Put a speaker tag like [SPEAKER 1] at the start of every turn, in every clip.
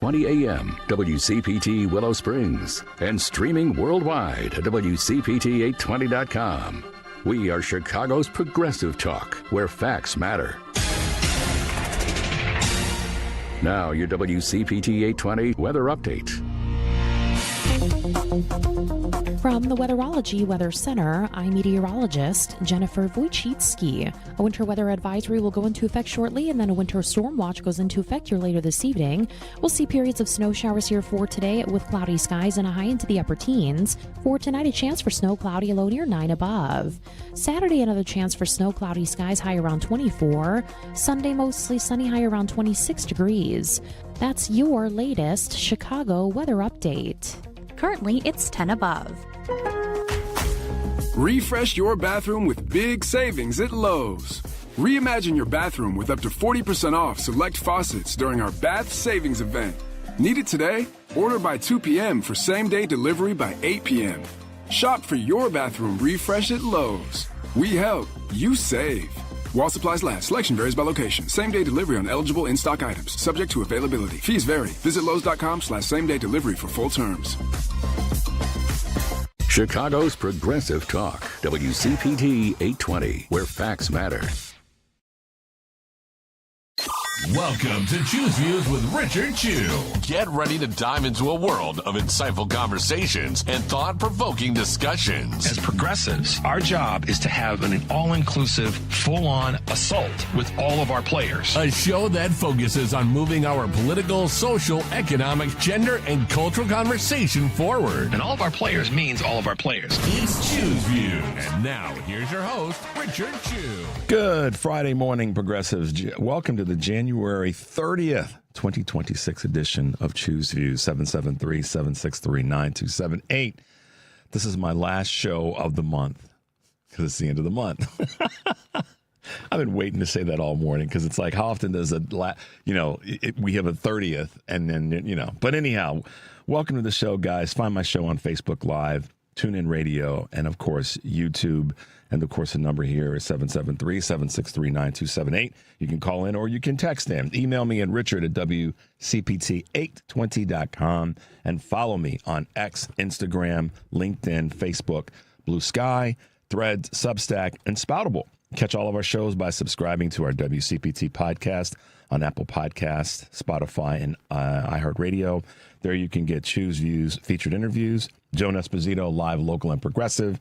[SPEAKER 1] 20 a.m. WCPT Willow Springs and streaming worldwide at WCPT820.com. We are Chicago's progressive talk, where facts matter. Now your WCPT 820 weather update.
[SPEAKER 2] From the Weatherology Weather Center, I'm meteorologist Jennifer Wojcicki. A winter weather advisory will go into effect shortly, and then a winter storm watch goes into effect here later this evening. We'll see periods of snow showers here for today with cloudy skies and a high into the upper teens. For tonight, a chance for snow, cloudy, a low near 9 above. Saturday, another chance for snow, cloudy skies, high around 24. Sunday, mostly sunny, high around 26 degrees. That's your latest Chicago weather update.
[SPEAKER 3] Currently, it's 10 above.
[SPEAKER 4] Refresh your bathroom with big savings at Lowe's. Reimagine your bathroom with up to 40% off select faucets during our Bath Savings event. Need it today? Order by 2 p.m. for same-day delivery by 8 p.m. Shop for your bathroom refresh at Lowe's. We help, you save. While supplies last, selection varies by location. Same-day delivery on eligible in-stock items, subject to availability. Fees vary. Visit Lowes.com/same-day delivery for full terms.
[SPEAKER 1] Chicago's progressive talk, WCPT 820, where facts matter.
[SPEAKER 5] Welcome to Choose Views with Richard Chew. Get ready to dive into a world of insightful conversations and thought-provoking discussions.
[SPEAKER 6] As progressives, our job is to have an all-inclusive, full-on assault with all of our players.
[SPEAKER 5] A show that focuses on moving our political, social, economic, gender, and cultural conversation forward.
[SPEAKER 6] And all of our players means all of our players.
[SPEAKER 5] It's Choose Views. And now, here's your host, Richard Chew.
[SPEAKER 7] Good Friday morning, progressives. Welcome to the January 30th, 2026 edition of Choose Views, 773-763-9278. This is my last show of the month because it's the end of the month. I've been waiting to say that all morning because it's like, how often does we have a 30th and then, but anyhow, welcome to the show, guys. Find my show on Facebook Live, TuneIn Radio, and of course, YouTube. And, of course, the number here is 773-763-9278. You can call in or you can text in. Email me at richard@WCPT820.com and follow me on X, Instagram, LinkedIn, Facebook, Blue Sky, Threads, Substack, and Spoutable. Catch all of our shows by subscribing to our WCPT podcast on Apple Podcasts, Spotify, and iHeartRadio. There you can get Choose Views featured interviews, Joan Esposito, live, local, and progressive.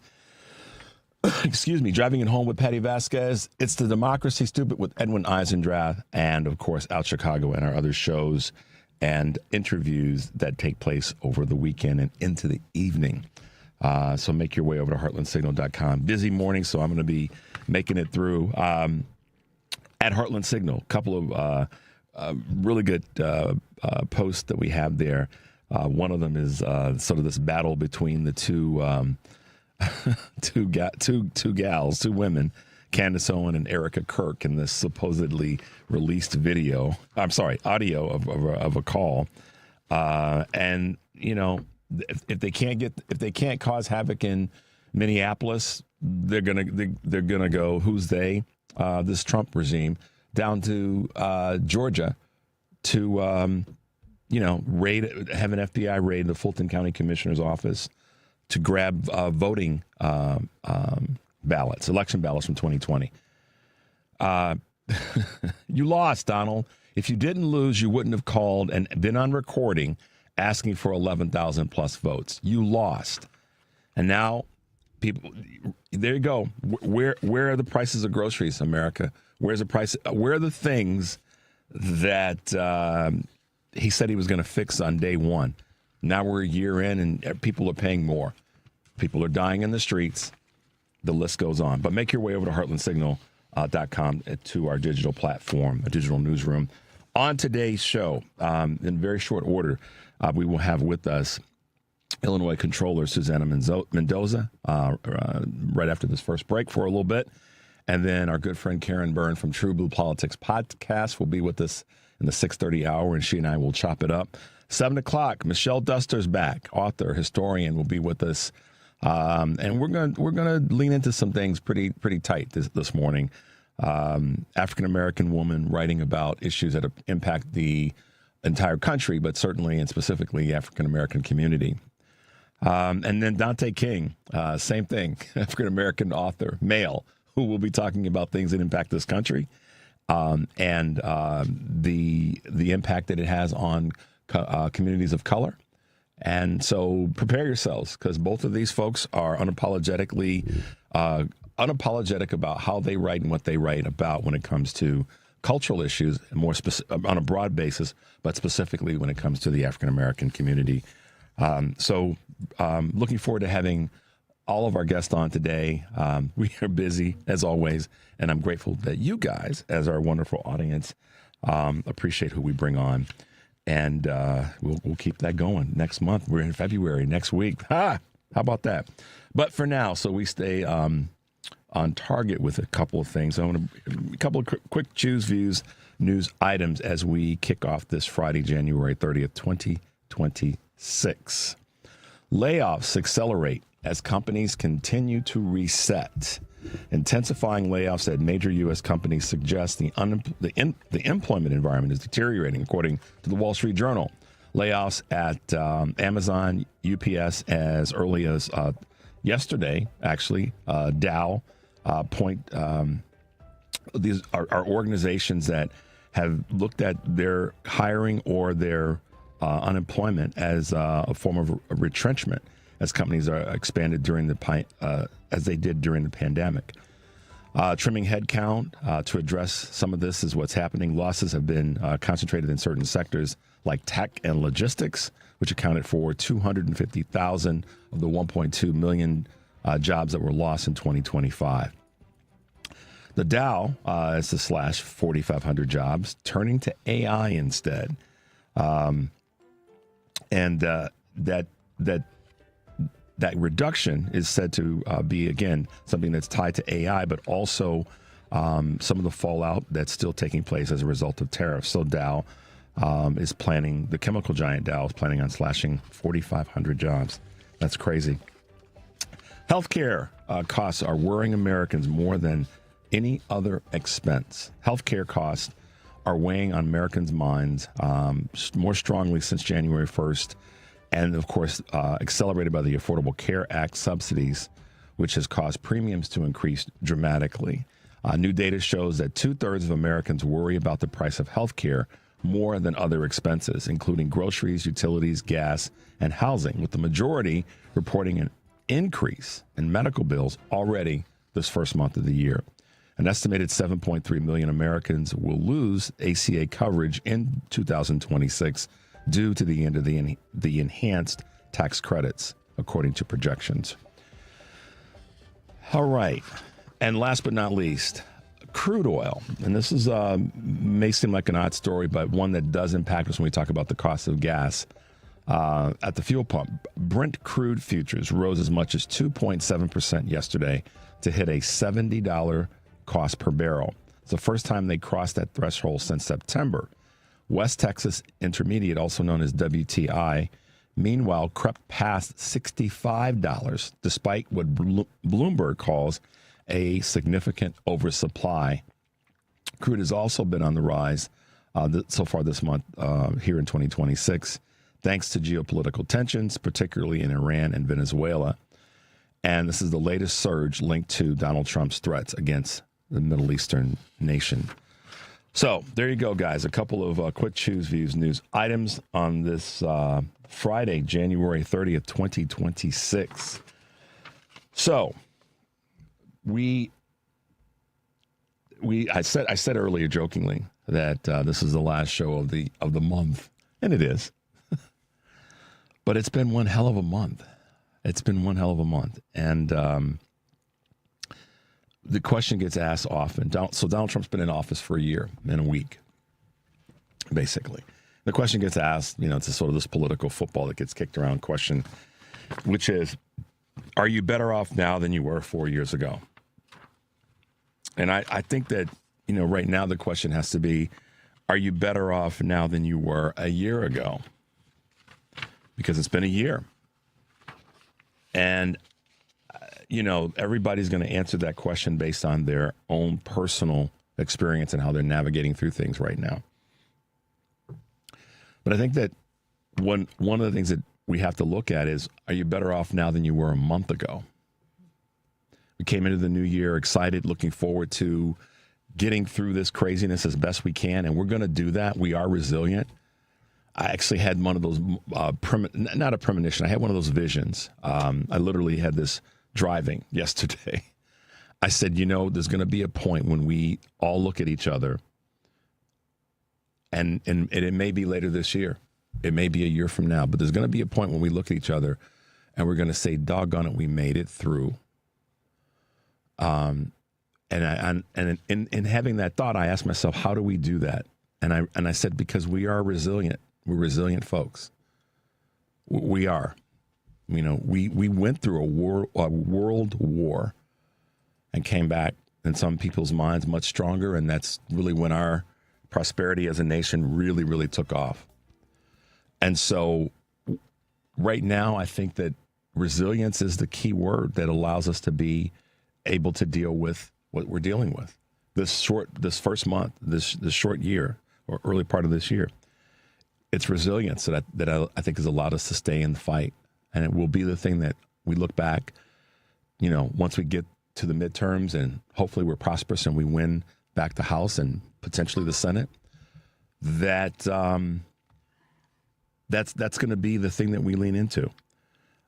[SPEAKER 7] Excuse me, Driving It Home with Patty Vasquez. It's The Democracy Stupid with Edwin Eisendrath, and, of course, Out Chicago and our other shows and interviews that take place over the weekend and into the evening. So make your way over to heartlandsignal.com. Busy morning, so I'm going to be making it through. At Heartland Signal, a couple of really good posts that we have there. One of them is sort of this battle between the two two women, Candace Owen and Erica Kirk, in this supposedly released audio of a call. And if they can't cause havoc in Minneapolis, they're gonna go, who's they? This Trump regime, down to Georgia to have an FBI raid the Fulton County Commissioner's office to grab voting ballots, election ballots from 2020. You lost, Donald. If you didn't lose, you wouldn't have called and been on recording asking for 11,000 plus votes. You lost. And now, people, there you go. Where are the prices of groceries, America? Where's the price? Where are the things that he said he was going to fix on day one? Now we're a year in and people are paying more. People are dying in the streets. The list goes on. But make your way over to heartlandsignal.com to our digital platform, a digital newsroom. On today's show, in very short order, we will have with us Illinois Comptroller Susana Mendoza right after this first break for a little bit. And then our good friend Karen Byrne from TruBlu Politics podcast will be with us in the 6:30 hour, and she and I will chop it up. 7 o'clock, Michelle Duster's back, author, historian, will be with us. And we're gonna lean into some things pretty tight this morning. African-American woman writing about issues that impact the entire country, but certainly and specifically the African American community. And then Dante King, same thing, African American author, male, who will be talking about things that impact this country and the impact that it has on communities of color. And so prepare yourselves, because both of these folks are unapologetic about how they write and what they write about when it comes to cultural issues, more on a broad basis, but specifically when it comes to the African American community. So looking forward to having all of our guests on today. We are busy, as always, and I'm grateful that you guys, as our wonderful audience, appreciate who we bring on. And we'll keep that going next month. We're in February, next week. How about that? But for now, so we stay on target with a couple of things. I want a couple of quick Choose Views news items as we kick off this Friday, January 30th, 2026. Layoffs accelerate as companies continue to reset. Intensifying layoffs at major U.S. companies suggests the employment environment is deteriorating, according to the Wall Street Journal. Layoffs at Amazon, UPS as early as yesterday, actually, Dow these are organizations that have looked at their hiring or their unemployment as a form of retrenchment, as companies are expanded during as they did during the pandemic. Trimming headcount to address some of this is what's happening. Losses have been concentrated in certain sectors like tech and logistics, which accounted for 250,000 of the 1.2 million jobs that were lost in 2025. The Dow is to slash 4,500 jobs, turning to AI instead. And that reduction is said to be, again, something that's tied to AI, but also some of the fallout that's still taking place as a result of tariffs. So Dow is planning, the chemical giant Dow is planning on slashing 4,500 jobs. That's crazy. Healthcare costs are worrying Americans more than any other expense. Healthcare costs are weighing on Americans' minds more strongly since January 1st. And, of course, accelerated by the Affordable Care Act subsidies, which has caused premiums to increase dramatically. New data shows that 2/3 of Americans worry about the price of health care more than other expenses, including groceries, utilities, gas, and housing, with the majority reporting an increase in medical bills already this first month of the year. An estimated 7.3 million Americans will lose ACA coverage in 2026 due to the end of the enhanced tax credits, according to projections. All right. And last but not least, crude oil. And this is may seem like an odd story, but one that does impact us when we talk about the cost of gas. At the fuel pump, Brent crude futures rose as much as 2.7% yesterday to hit a $70 cost per barrel. It's the first time they crossed that threshold since September. West Texas Intermediate, also known as WTI, meanwhile crept past $65, despite what Bloomberg calls a significant oversupply. Crude has also been on the rise so far this month here in 2026, thanks to geopolitical tensions, particularly in Iran and Venezuela. And this is the latest surge linked to Donald Trump's threats against the Middle Eastern nation. So there you go, guys. A couple of quick Choose Views news items on this Friday, January 30th, 2026. So I said earlier jokingly that this is the last show of the month, and it is. But it's been one hell of a month. And the question gets asked often. So Donald Trump's been in office for a year and a week, basically. The question gets asked, it's sort of this political football that gets kicked around question, which is, are you better off now than you were 4 years ago? And I think that, right now the question has to be, are you better off now than you were a year ago? Because it's been a year. And everybody's going to answer that question based on their own personal experience and how they're navigating through things right now. But I think that one of the things that we have to look at is, are you better off now than you were a month ago? We came into the new year excited, looking forward to getting through this craziness as best we can, and we're going to do that. We are resilient. I actually had one of those, not a premonition, I had one of those visions. I literally had this driving yesterday. I said, there's going to be a point when we all look at each other, and it may be later this year. It may be a year from now, but there's going to be a point when we look at each other and we're going to say, doggone it, we made it through. And in having that thought, I asked myself, how do we do that? And I said, because we are resilient. We're resilient folks. We are. We went through a world war and came back, in some people's minds, much stronger. And that's really when our prosperity as a nation really, really took off. And so right now, I think that resilience is the key word that allows us to be able to deal with what we're dealing with. This first month, this short year, or early part of this year, it's resilience that I think has allowed us to stay in the fight. And it will be the thing that we look back, once we get to the midterms and hopefully we're prosperous and we win back the House and potentially the Senate, that's going to be the thing that we lean into.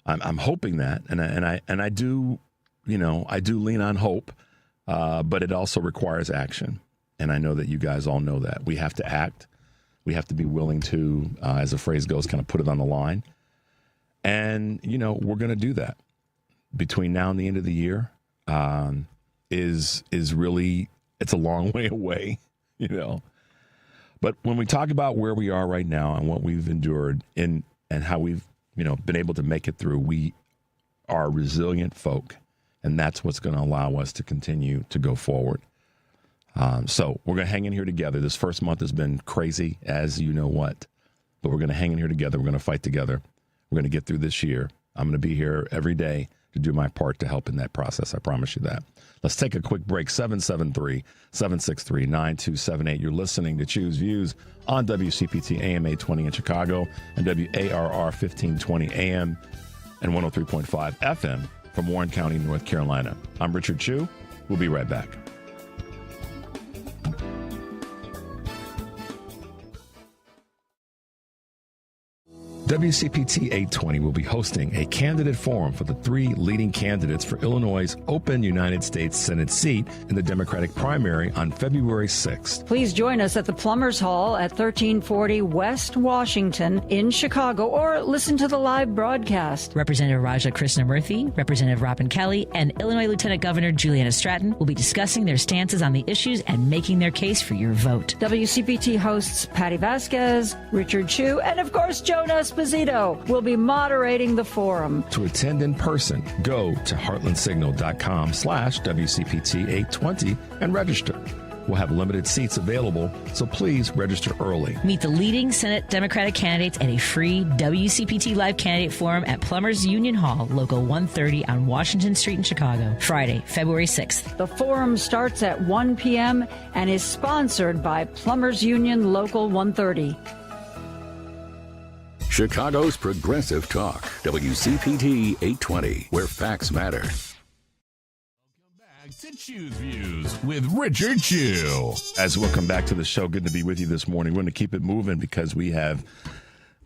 [SPEAKER 7] I'm hoping that, and I do, I do lean on hope, but it also requires action. And I know that you guys all know that. We have to act. We have to be willing to, as the phrase goes, kind of put it on the line. And, we're going to do that. Between now and the end of the year is really, it's a long way away, But when we talk about where we are right now and what we've endured and how we've, been able to make it through, we are resilient folk. And that's what's going to allow us to continue to go forward. So we're going to hang in here together. This first month has been crazy, as you know what. But we're going to hang in here together. We're going to fight together. We're going to get through this year. I'm going to be here every day to do my part to help in that process. I promise you that. Let's take a quick break. 773-763-9278. You're listening to Choose Views on WCPT AM 820 in Chicago and WARR 1520 AM and 103.5 FM from Warren County, North Carolina. I'm Richard Chu. We'll be right back. WCPT 820 will be hosting a candidate forum for the 3 leading candidates for Illinois' open United States Senate seat in the Democratic primary on February 6th.
[SPEAKER 8] Please join us at the Plumbers Hall at 1340 West Washington in Chicago, or listen to the live broadcast.
[SPEAKER 9] Representative Raja Krishnamurthy, Representative Robin Kelly, and Illinois Lieutenant Governor Juliana Stratton will be discussing their stances on the issues and making their case for your vote.
[SPEAKER 8] WCPT hosts Patty Vasquez, Richard Chu, and of course Jonas Esposito will be moderating the forum.
[SPEAKER 7] To attend in person, go to heartlandsignal.com/WCPT820 and register. We'll have limited seats available, so please register early.
[SPEAKER 9] Meet the leading Senate Democratic candidates at a free WCPT Live Candidate Forum at Plumbers Union Hall, Local 130 on Washington Street in Chicago, Friday, February 6th.
[SPEAKER 8] The forum starts at 1 p.m. and is sponsored by Plumbers Union Local 130.
[SPEAKER 1] Chicago's Progressive Talk, WCPT 820, where facts matter.
[SPEAKER 5] Welcome back to Choose Views with Richard Chu.
[SPEAKER 7] As welcome back to the show. Good to be with you this morning. We're going to keep it moving because we have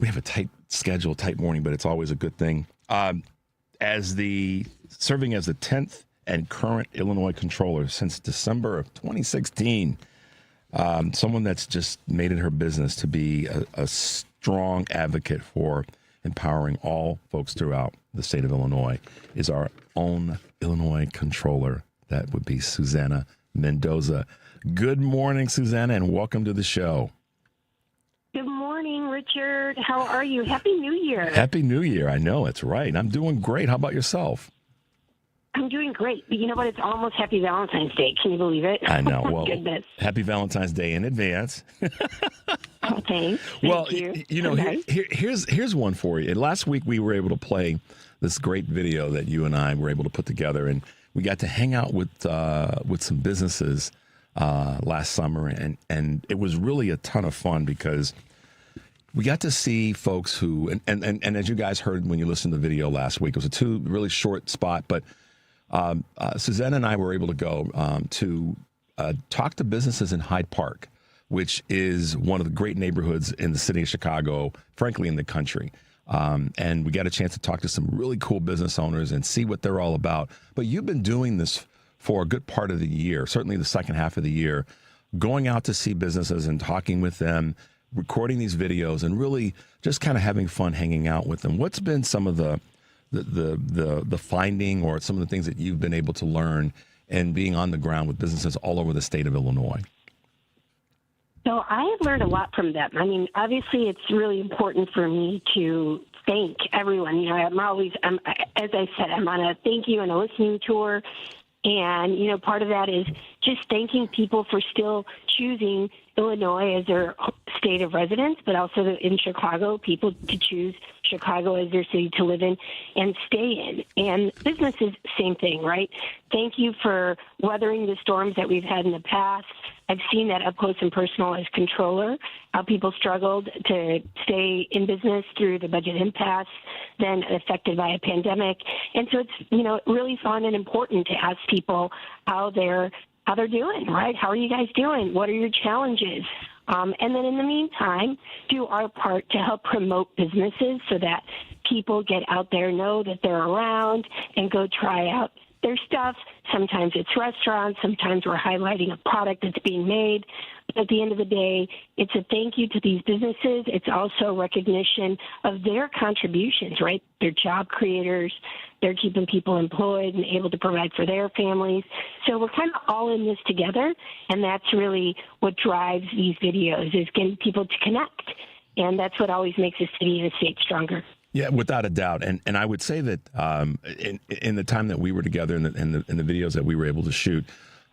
[SPEAKER 7] a tight schedule, tight morning, but it's always a good thing. Serving as the 10th and current Illinois Comptroller since December of 2016, someone that's just made it her business to be a strong advocate for empowering all folks throughout the state of Illinois is our own Illinois Comptroller. That would be Susana Mendoza. Good morning, Susana, and welcome to the show.
[SPEAKER 10] Good morning, Richard. How are you? Happy New Year.
[SPEAKER 7] Happy New Year. I know, it's right. I'm doing great. How about yourself?
[SPEAKER 10] I'm doing great. But you know what? It's almost Happy Valentine's Day. Can you believe it?
[SPEAKER 7] I know. Well,
[SPEAKER 10] goodness.
[SPEAKER 7] Happy Valentine's Day in advance.
[SPEAKER 10] Oh, thanks.
[SPEAKER 7] Well,
[SPEAKER 10] Thank
[SPEAKER 7] you know, here's one for you. Last week we were able to play this great video that you and I were able to put together, and we got to hang out with some businesses last summer, and it was really a ton of fun because we got to see folks who, and as you guys heard when you listened to the video last week, it was a really short spot, but Susana and I were able to go to talk to businesses in Hyde Park, which is one of the great neighborhoods in the city of Chicago, frankly, in the country. And we got a chance to talk to some really cool business owners and see what they're all about. But you've been doing this for a good part of the year, certainly the second half of the year, going out to see businesses and talking with them, recording these videos, and really just kind of having fun hanging out with them. What's been some of the finding or some of the things that you've been able to learn and being on the ground with businesses all over the state of Illinois?
[SPEAKER 10] So I have learned a lot from them. I mean, obviously, it's really important for me to thank everyone. You know, as I said, I'm on a thank you and a listening tour. And, you know, part of that is just thanking people for still choosing Illinois as their state of residence, but also in Chicago, people to choose Chicago as their city to live in and stay in. And businesses, same thing, right? Thank you for weathering the storms that we've had in the past. I've seen that up close and personal as Comptroller, how people struggled to stay in business through the budget impasse, then affected by a pandemic. And so it's, you know, really fun and important to ask people how they're doing, right? How are you guys doing? What are your challenges? And then in the meantime, do our part to help promote businesses so that people get out there, know that they're around, and go try out their stuff. Sometimes it's restaurants. Sometimes we're highlighting a product that's being made. But at the end of the day, it's a thank you to these businesses. It's also recognition of their contributions, right? They're job creators. They're keeping people employed and able to provide for their families. So we're kind of all in this together, and that's really what drives these videos, is getting people to connect. And that's what always makes a city and a state stronger.
[SPEAKER 7] Yeah, without a doubt. And I would say that in the time that we were together in the videos that we were able to shoot,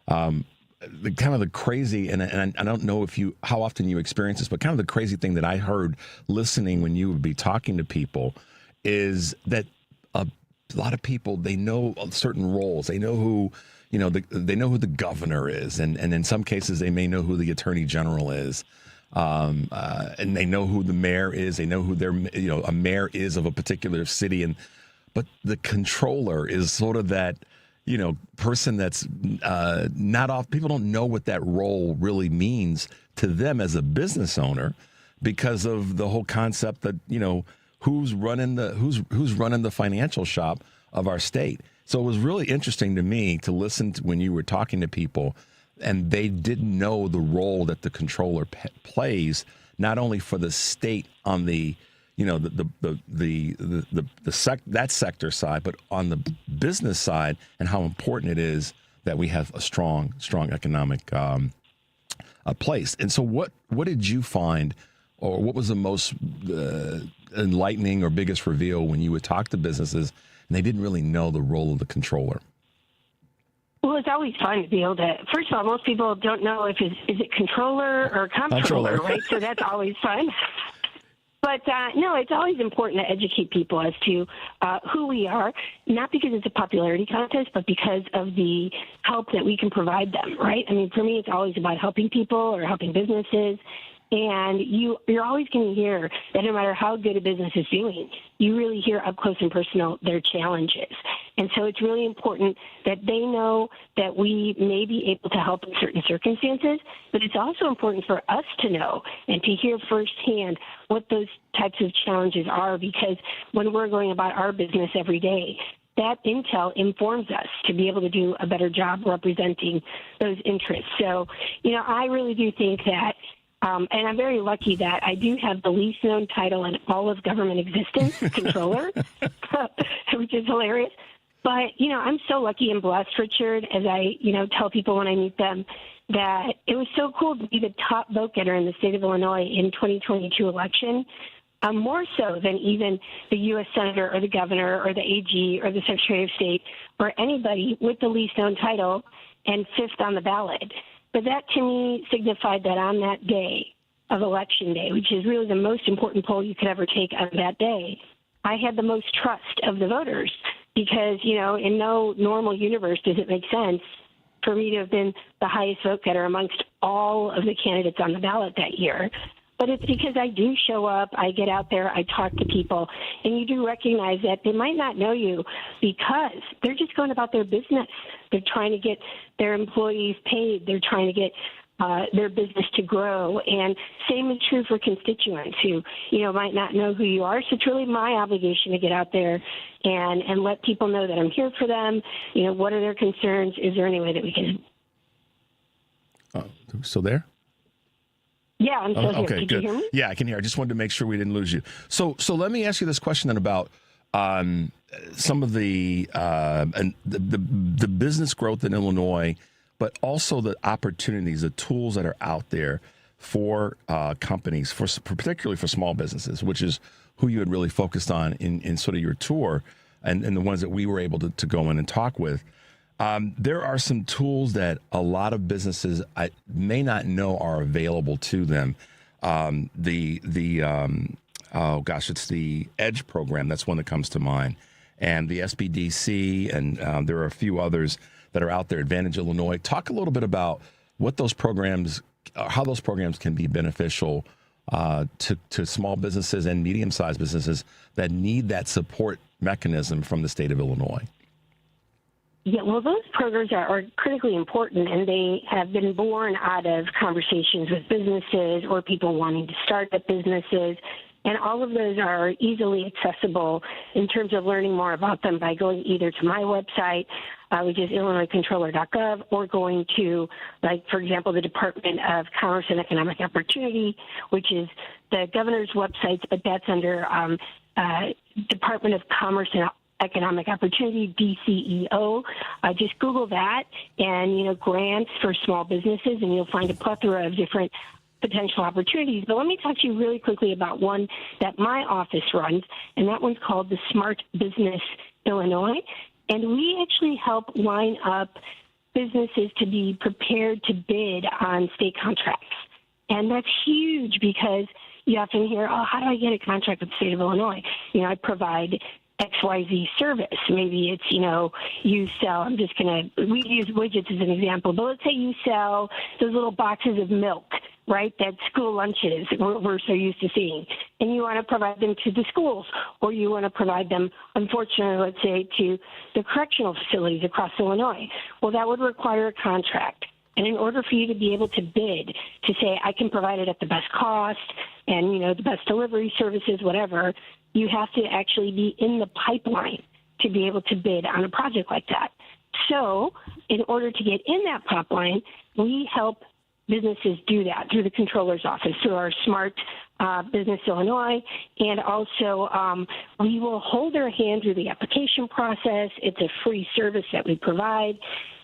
[SPEAKER 7] the crazy, and I don't know how often you experience this, but kind of the crazy thing that I heard listening when you would be talking to people is that a lot of people, they know certain roles. They know who, you know, they know who the governor is, and in some cases they may know who the attorney general is. And they know who the mayor is. They know who a mayor is of a particular city. But the controller is sort of that, you know, person that's not off. People don't know what that role really means to them as a business owner because of the whole concept that, you know, who's running the financial shop of our state. So it was really interesting to me to listen to when you were talking to people, and they didn't know the role that the controller plays, not only for the state on the, you know, that sector side, but on the business side, and how important it is that we have a strong economic place. And so, what did you find, or what was the most enlightening or biggest reveal when you would talk to businesses and they didn't really know the role of the controller?
[SPEAKER 10] Well, it's always fun to be able to, first of all, most people don't know if is it controller or comptroller, right? So that's always fun. But no, it's always important to educate people as to who we are, not because it's a popularity contest, but because of the help that we can provide them, right? I mean, for me, it's always about helping people or helping businesses. And you're always going to hear that no matter how good a business is doing, you really hear up close and personal their challenges. And so it's really important that they know that we may be able to help in certain circumstances, but it's also important for us to know and to hear firsthand what those types of challenges are, because when we're going about our business every day, that intel informs us to be able to do a better job representing those interests. So, you know, I really do think that and I'm very lucky that I do have the least known title in all of government existence, Comptroller, which is hilarious. But, you know, I'm so lucky and blessed, Richard, as I, you know, tell people when I meet them, that it was so cool to be the top vote getter in the state of Illinois in 2022 election, more so than even the U.S. Senator or the governor or the AG or the Secretary of State or anybody with the least known title and fifth on the ballot. But that, to me, signified that on that day of Election Day, which is really the most important poll you could ever take on that day, I had the most trust of the voters because, you know, in no normal universe does it make sense for me to have been the highest vote getter amongst all of the candidates on the ballot that year. But it's because I do show up, I get out there, I talk to people, and you do recognize that they might not know you because they're just going about their business. They're trying to get their employees paid. They're trying to get their business to grow. And same is true for constituents who, might not know who you are. So it's really my obligation to get out there and let people know that I'm here for them. What are their concerns? Is there any way that we can?
[SPEAKER 7] Still there?
[SPEAKER 10] Yeah, I'm still here.
[SPEAKER 7] Okay,
[SPEAKER 10] Did
[SPEAKER 7] good.
[SPEAKER 10] you hear me?
[SPEAKER 7] Yeah, I can hear. I just wanted to make sure we didn't lose you. So let me ask you this question then about some of the business growth in Illinois, but also the opportunities, the tools that are out there for companies, particularly for small businesses, which is who you had really focused on in sort of your tour and the ones that we were able to go in and talk with. There are some tools that a lot of businesses may not know are available to them. It's the EDGE program. That's one that comes to mind. And the SBDC, and there are a few others that are out there, Advantage Illinois. Talk a little bit about what those programs, how those programs can be beneficial to small businesses and medium-sized businesses that need that support mechanism from the state of Illinois.
[SPEAKER 10] Yeah, well, those programs are critically important, and they have been born out of conversations with businesses or people wanting to start up businesses. And all of those are easily accessible in terms of learning more about them by going either to my website, which is illinoiscontroller.gov, or going to, for example, the Department of Commerce and Economic Opportunity, which is the governor's websites, but that's under Department of Commerce and Economic Opportunity, DCEO. Just Google that and, grants for small businesses, and you'll find a plethora of different potential opportunities. But let me talk to you really quickly about one that my office runs, and that one's called the Smart Business Illinois. And we actually help line up businesses to be prepared to bid on state contracts. And that's huge because you often hear, how do I get a contract with the state of Illinois? I provide XYZ service. Maybe it's, you sell, we use widgets as an example, but let's say you sell those little boxes of milk, right, that school lunches we're so used to seeing, and you want to provide them to the schools, or you want to provide them, unfortunately, let's say, to the correctional facilities across Illinois. Well, that would require a contract. And in order for you to be able to bid, to say, I can provide it at the best cost and, the best delivery services, whatever, you have to actually be in the pipeline to be able to bid on a project like that. So in order to get in that pipeline, we help businesses do that through the Comptroller's office, through our Smart Business Illinois, and also we will hold their hand through the application process. It's a free service that we provide,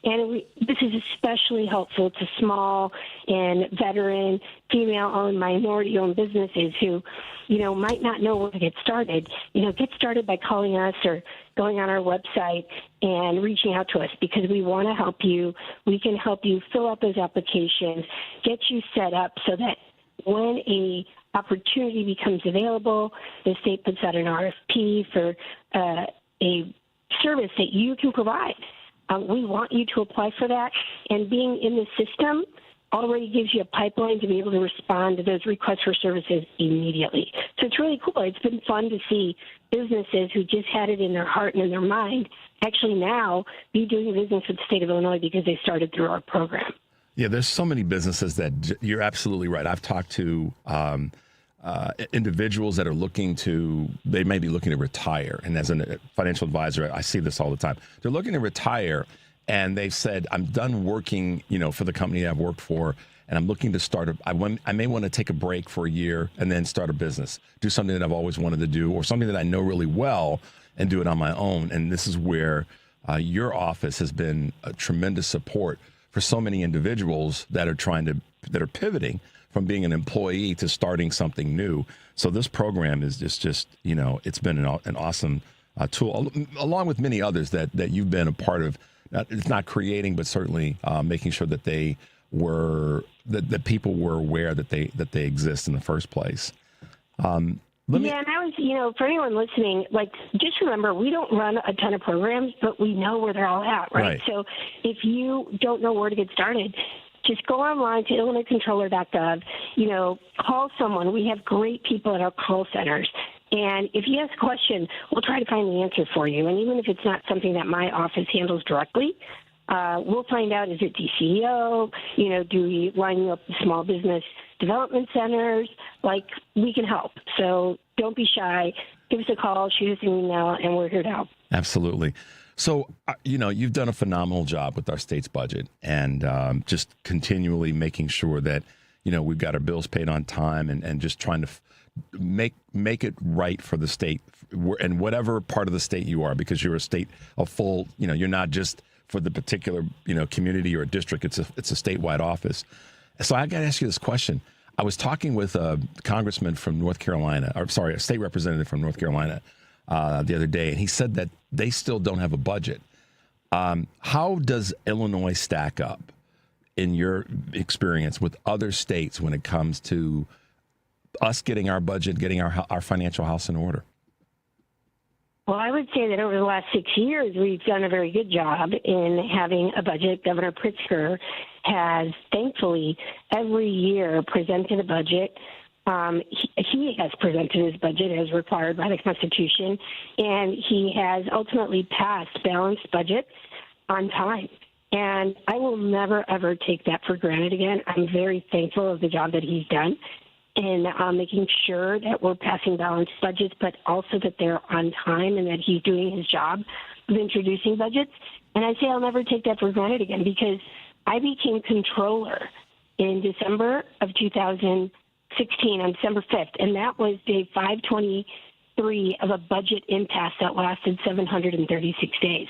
[SPEAKER 10] and this is especially helpful to small and veteran, female-owned, minority-owned businesses who, might not know where to get started. Get started by calling us or going on our website and reaching out to us because we want to help you. We can help you fill out those applications, get you set up so that when a opportunity becomes available, the state puts out an RFP for a service that you can provide. We want you to apply for that, and being in the system already gives you a pipeline to be able to respond to those requests for services immediately. So it's really cool. It's been fun to see businesses who just had it in their heart and in their mind actually now be doing business with the state of Illinois because they started through our program.
[SPEAKER 7] Yeah, there's so many businesses that you're absolutely right. I've talked to individuals that are they may be looking to retire. And as a financial advisor, I see this all the time. They're looking to retire, and they've said, I'm done working, for the company I've worked for, and I'm looking to start I may want to take a break for a year and then start a business, do something that I've always wanted to do, or something that I know really well and do it on my own. And this is where your office has been a tremendous support for so many individuals that are pivoting from being an employee to starting something new. So this program is just it's been an awesome tool, along with many others that you've been a part of. It's not creating, but certainly making sure that that people were aware that they exist in the first place.
[SPEAKER 10] And I was, for anyone listening, just remember, we don't run a ton of programs, but we know where they're all at, right? So if you don't know where to get started, just go online to IllinoisController.gov. Call someone. We have great people at our call centers. And if you ask a question, we'll try to find the answer for you. And even if it's not something that my office handles directly, we'll find out, is it DCEO? Do we line you up with small business development centers? We can help. So don't be shy. Give us a call, shoot us an email, and we're here to help.
[SPEAKER 7] Absolutely. So, you've done a phenomenal job with our state's budget and just continually making sure that, we've got our bills paid on time and just trying to make it right for the state and whatever part of the state you are, because you're a state of full, you're not just for the particular, community or district. It's a statewide office. So I got to ask you this question. I was talking with a congressman from North Carolina, a state representative from North Carolina the other day, and he said that they still don't have a budget. How does Illinois stack up in your experience with other states when it comes to us getting our budget, getting our financial house in order?
[SPEAKER 10] Well, I would say that over the last 6 years, we've done a very good job in having a budget. Governor Pritzker has, thankfully, every year presented a budget. He has presented his budget as required by the Constitution, and he has ultimately passed balanced budgets on time. And I will never, ever take that for granted again. I'm very thankful of the job that he's done in making sure that we're passing balanced budgets, but also that they're on time and that he's doing his job of introducing budgets. And I say I'll never take that for granted again, because I became controller in December of 2016, on December 5th, and that was day 523 of a budget impasse that lasted 736 days.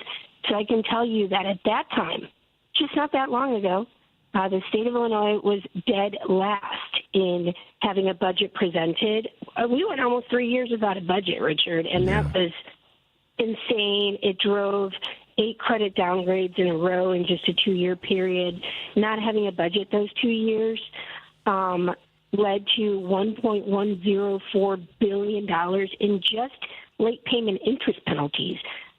[SPEAKER 10] So I can tell you that at that time, just not that long ago, the state of Illinois was dead last in having a budget presented. We went almost 3 years without a budget, Richard, and that was insane. It drove 8 credit downgrades in a row in just a 2-year period. Not having a budget those 2 years led to $1.104 billion in just late payment interest penalties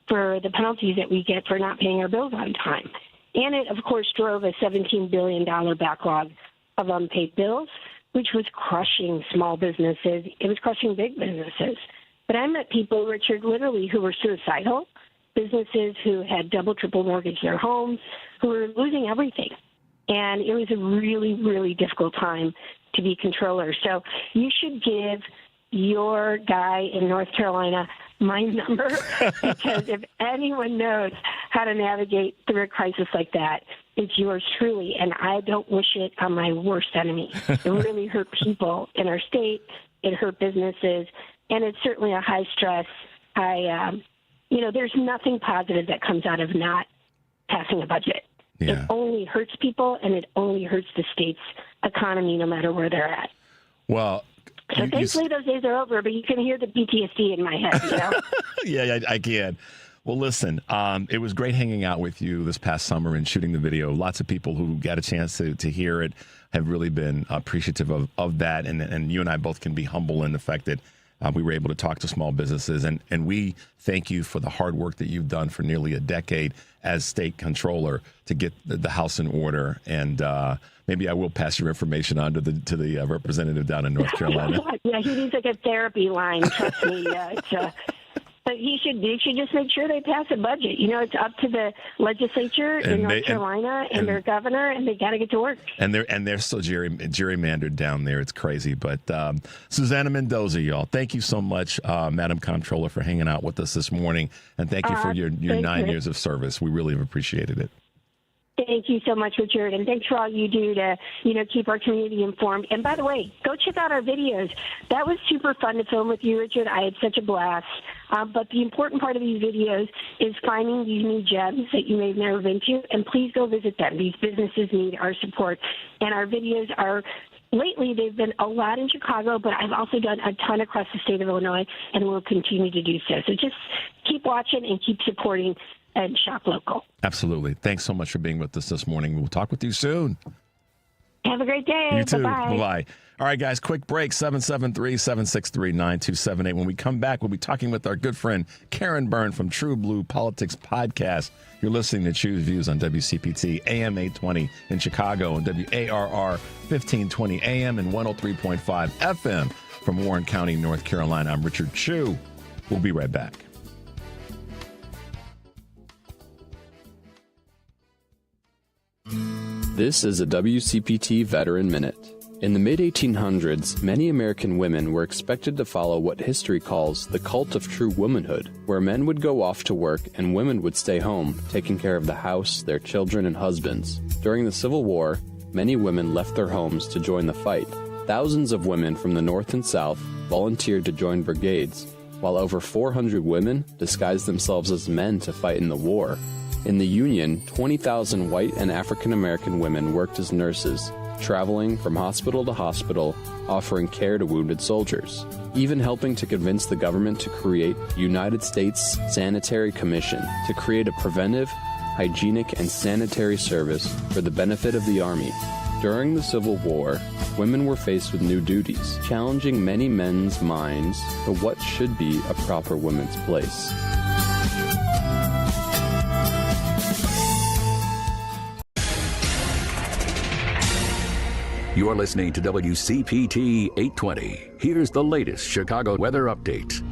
[SPEAKER 10] for the penalties that we get for not paying our bills on time. And it, of course, drove a $17 billion backlog of unpaid bills, which was crushing small businesses. It was crushing big businesses. But I met people, Richard, literally who were suicidal, businesses who had double, triple mortgaged their homes, who were losing everything. And it was a really, really difficult time to be controller. So you should give your guy in North Carolina my number, because if anyone knows how to navigate through a crisis like that, it's yours truly. And I don't wish it on my worst enemy. It really hurt people in our state. It hurt businesses. And it's certainly a high stress. There's nothing positive that comes out of not passing a budget. Yeah. It only hurts people, and it only hurts the state's economy, no matter where they're at.
[SPEAKER 7] Well,
[SPEAKER 10] so thankfully those days are over, but you can hear the PTSD in my head,
[SPEAKER 7] Yeah, I can. Well, listen, it was great hanging out with you this past summer and shooting the video. Lots of people who got a chance to hear it have really been appreciative of that. And you and I both can be humble in the fact that we were able to talk to small businesses. And we thank you for the hard work that you've done for nearly a decade as state controller to get the house in order. And maybe I will pass your information on to the representative down in North Carolina.
[SPEAKER 10] Yeah, he needs like a therapy line. Trust me. But he should just make sure they pass a budget. It's up to the legislature in North Carolina and their governor, and they got to get to work. And
[SPEAKER 7] they're still gerrymandered down there. It's crazy. But Susana Mendoza, y'all, thank you so much, Madam Comptroller, for hanging out with us this morning, and thank you for your 9 years of service. We really have appreciated it.
[SPEAKER 10] Thank you so much, Richard, and thanks for all you do to, keep our community informed. And by the way, go check out our videos. That was super fun to film with you, Richard. I had such a blast. But the important part of these videos is finding these new gems that you may have never been to, and please go visit them. These businesses need our support, and our videos are. Lately, they've been a lot in Chicago, but I've also done a ton across the state of Illinois, and will continue to do so. So just keep watching and keep supporting and shop local.
[SPEAKER 7] Absolutely. Thanks so much for being with us this morning. We'll talk with you soon.
[SPEAKER 10] Have a great day.
[SPEAKER 7] You too.
[SPEAKER 10] Bye-bye.
[SPEAKER 7] Bye-bye. All right, guys, quick break, 773-763-9278. When we come back, we'll be talking with our good friend Karen Byrne from TruBlu Politics podcast. You're listening to Choose Views on WCPT, AM 820 in Chicago, and WARR 1520 AM and 103.5 FM from Warren County, North Carolina. I'm Richard Chu. We'll be right back.
[SPEAKER 11] This is a WCPT Veteran Minute. In the mid-1800s, many American women were expected to follow what history calls the cult of true womanhood, where men would go off to work and women would stay home, taking care of the house, their children, and husbands. During the Civil War, many women left their homes to join the fight. Thousands of women from the North and South volunteered to join brigades, while over 400 women disguised themselves as men to fight in the war. In the Union, 20,000 white and African American women worked as nurses, traveling from hospital to hospital, offering care to wounded soldiers, even helping to convince the government to create United States Sanitary Commission to create a preventive, hygienic, and sanitary service for the benefit of the Army. During the Civil War, women were faced with new duties, challenging many men's minds for what should be a proper woman's place.
[SPEAKER 1] You're listening to WCPT 820. Here's the latest Chicago weather update.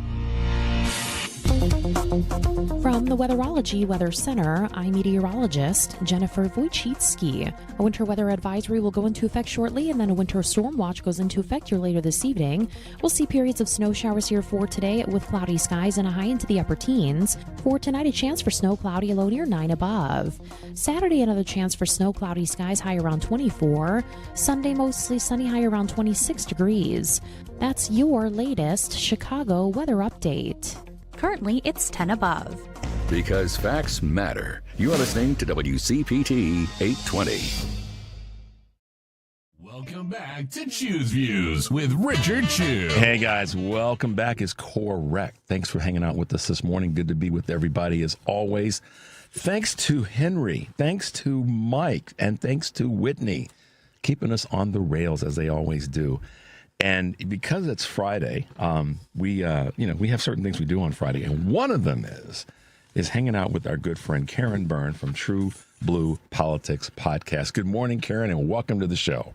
[SPEAKER 2] From the Weatherology Weather Center, I'm meteorologist Jennifer Wojcicki. A winter weather advisory will go into effect shortly, and then a winter storm watch goes into effect here later this evening. We'll see periods of snow showers here for today with cloudy skies and a high into the upper teens. For tonight, a chance for snow, cloudy, a low near 9 above. Saturday, another chance for snow, cloudy skies, high around 24. Sunday, mostly sunny, high around 26 degrees. That's your latest Chicago weather update.
[SPEAKER 3] Currently, it's 10 above.
[SPEAKER 1] Because facts matter. You're listening to WCPT 820.
[SPEAKER 5] Welcome back to Choose Views with Richard Chu.
[SPEAKER 7] Hey, guys, welcome back is correct. Thanks for hanging out with us this morning. Good to be with everybody as always. Thanks to Henry, thanks to Mike, and thanks to Whitney, keeping us on the rails as they always do. And because it's Friday, we have certain things we do on Friday, and one of them is hanging out with our good friend Karen Byrne from TruBlu Politics podcast. Good morning, Karen, and welcome to the show.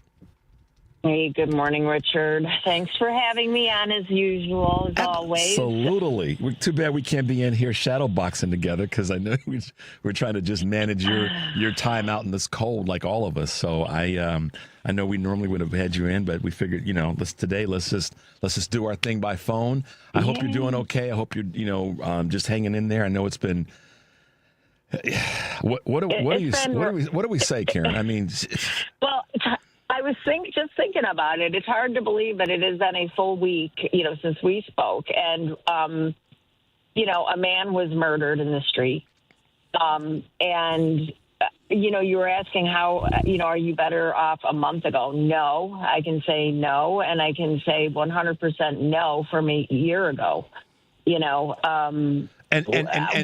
[SPEAKER 12] Hey, good morning, Richard. Thanks for having me on as usual, as always.
[SPEAKER 7] Absolutely. Too bad we can't be in here shadow boxing together, because I know we're trying to just manage your time out in this cold like all of us. So I know we normally would have had you in, but we figured, let's just do our thing by phone. I hope you're doing okay. I hope you're just hanging in there. I know it's been what do we say, Karen? I mean,
[SPEAKER 12] well, I was just thinking about it. It's hard to believe, but it has been a full week, since we spoke. And, a man was murdered in the street. You were asking how, are you better off a month ago? No, I can say no. And I can say 100% no from a year ago, And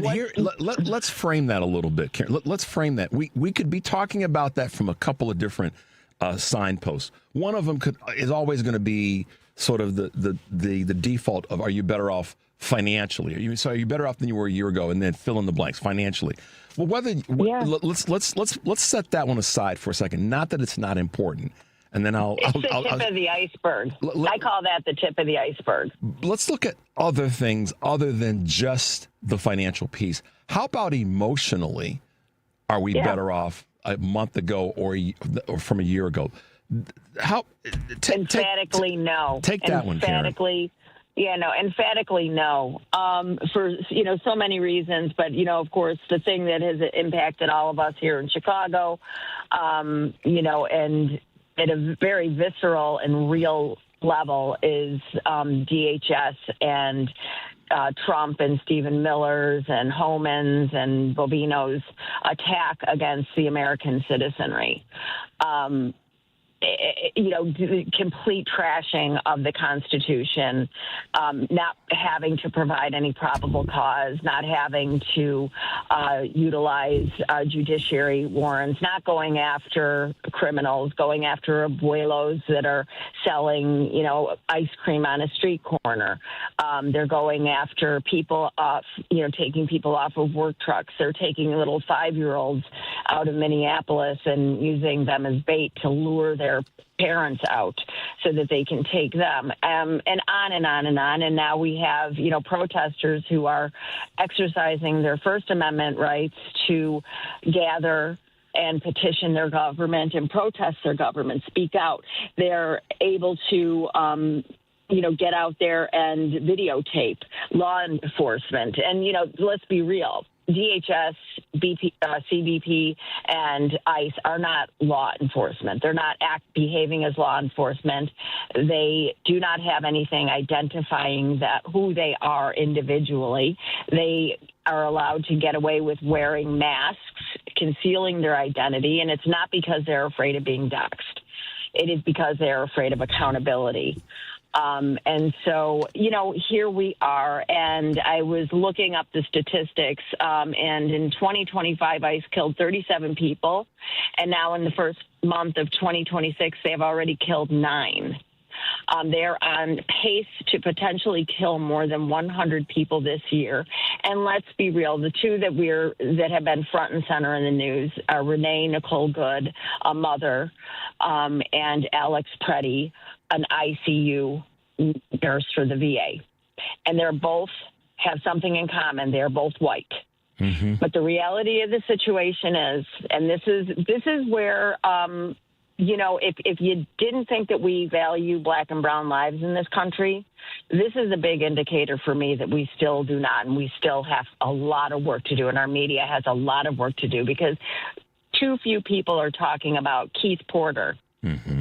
[SPEAKER 7] here, let's frame that a little bit, Karen. Let's frame that. We could be talking about that from a couple of different signposts. One of them is always going to be sort of the default of, are you better off financially? Are you better off than you were a year ago? And then fill in the blanks financially. Well, let's set that one aside for a second. Not that it's not important. And then
[SPEAKER 12] it's the tip of the iceberg. I call that the tip of the iceberg.
[SPEAKER 7] Let's look at other things other than just the financial piece. How about emotionally? Are we better off a month ago or from a year ago?
[SPEAKER 12] Emphatically no.
[SPEAKER 7] Take that one, Karen.
[SPEAKER 12] Emphatically no. For so many reasons, but of course the thing that has impacted all of us here in Chicago, and at a very visceral and real level is DHS and Trump and Stephen Miller's and Homan's and Bobino's attack against the American citizenry. complete trashing of the Constitution, not having to provide any probable cause, not having to utilize judiciary warrants, not going after criminals, going after abuelos that are selling, ice cream on a street corner. They're going after people off, taking people off of work trucks. They're taking little 5-year-olds out of Minneapolis and using them as bait to lure their parents out so that they can take them, and on and on and on. And now we have, protesters who are exercising their First Amendment rights to gather and petition their government and protest their government, speak out. They're able to get out there and videotape law enforcement. And, let's be real. DHS, CBP, and ICE are not law enforcement. They're not behaving as law enforcement. They do not have anything identifying who they are individually. They are allowed to get away with wearing masks, concealing their identity, and it's not because they're afraid of being doxxed. It is because they're afraid of accountability. And so, here we are, and I was looking up the statistics, and in 2025, ICE killed 37 people, and now in the first month of 2026, they have already killed 9. They're on pace to potentially kill more than 100 people this year. And let's be real, the two that have been front and center in the news are Renee Nicole Good, a mother, and Alex Preddy, an ICU nurse for the VA. And they're both have something in common. They're both white. Mm-hmm. But the reality of the situation is, and this is where, if you didn't think that we value black and brown lives in this country, this is a big indicator for me that we still do not, and we still have a lot of work to do, and our media has a lot of work to do, because too few people are talking about Keith Porter, mm-hmm.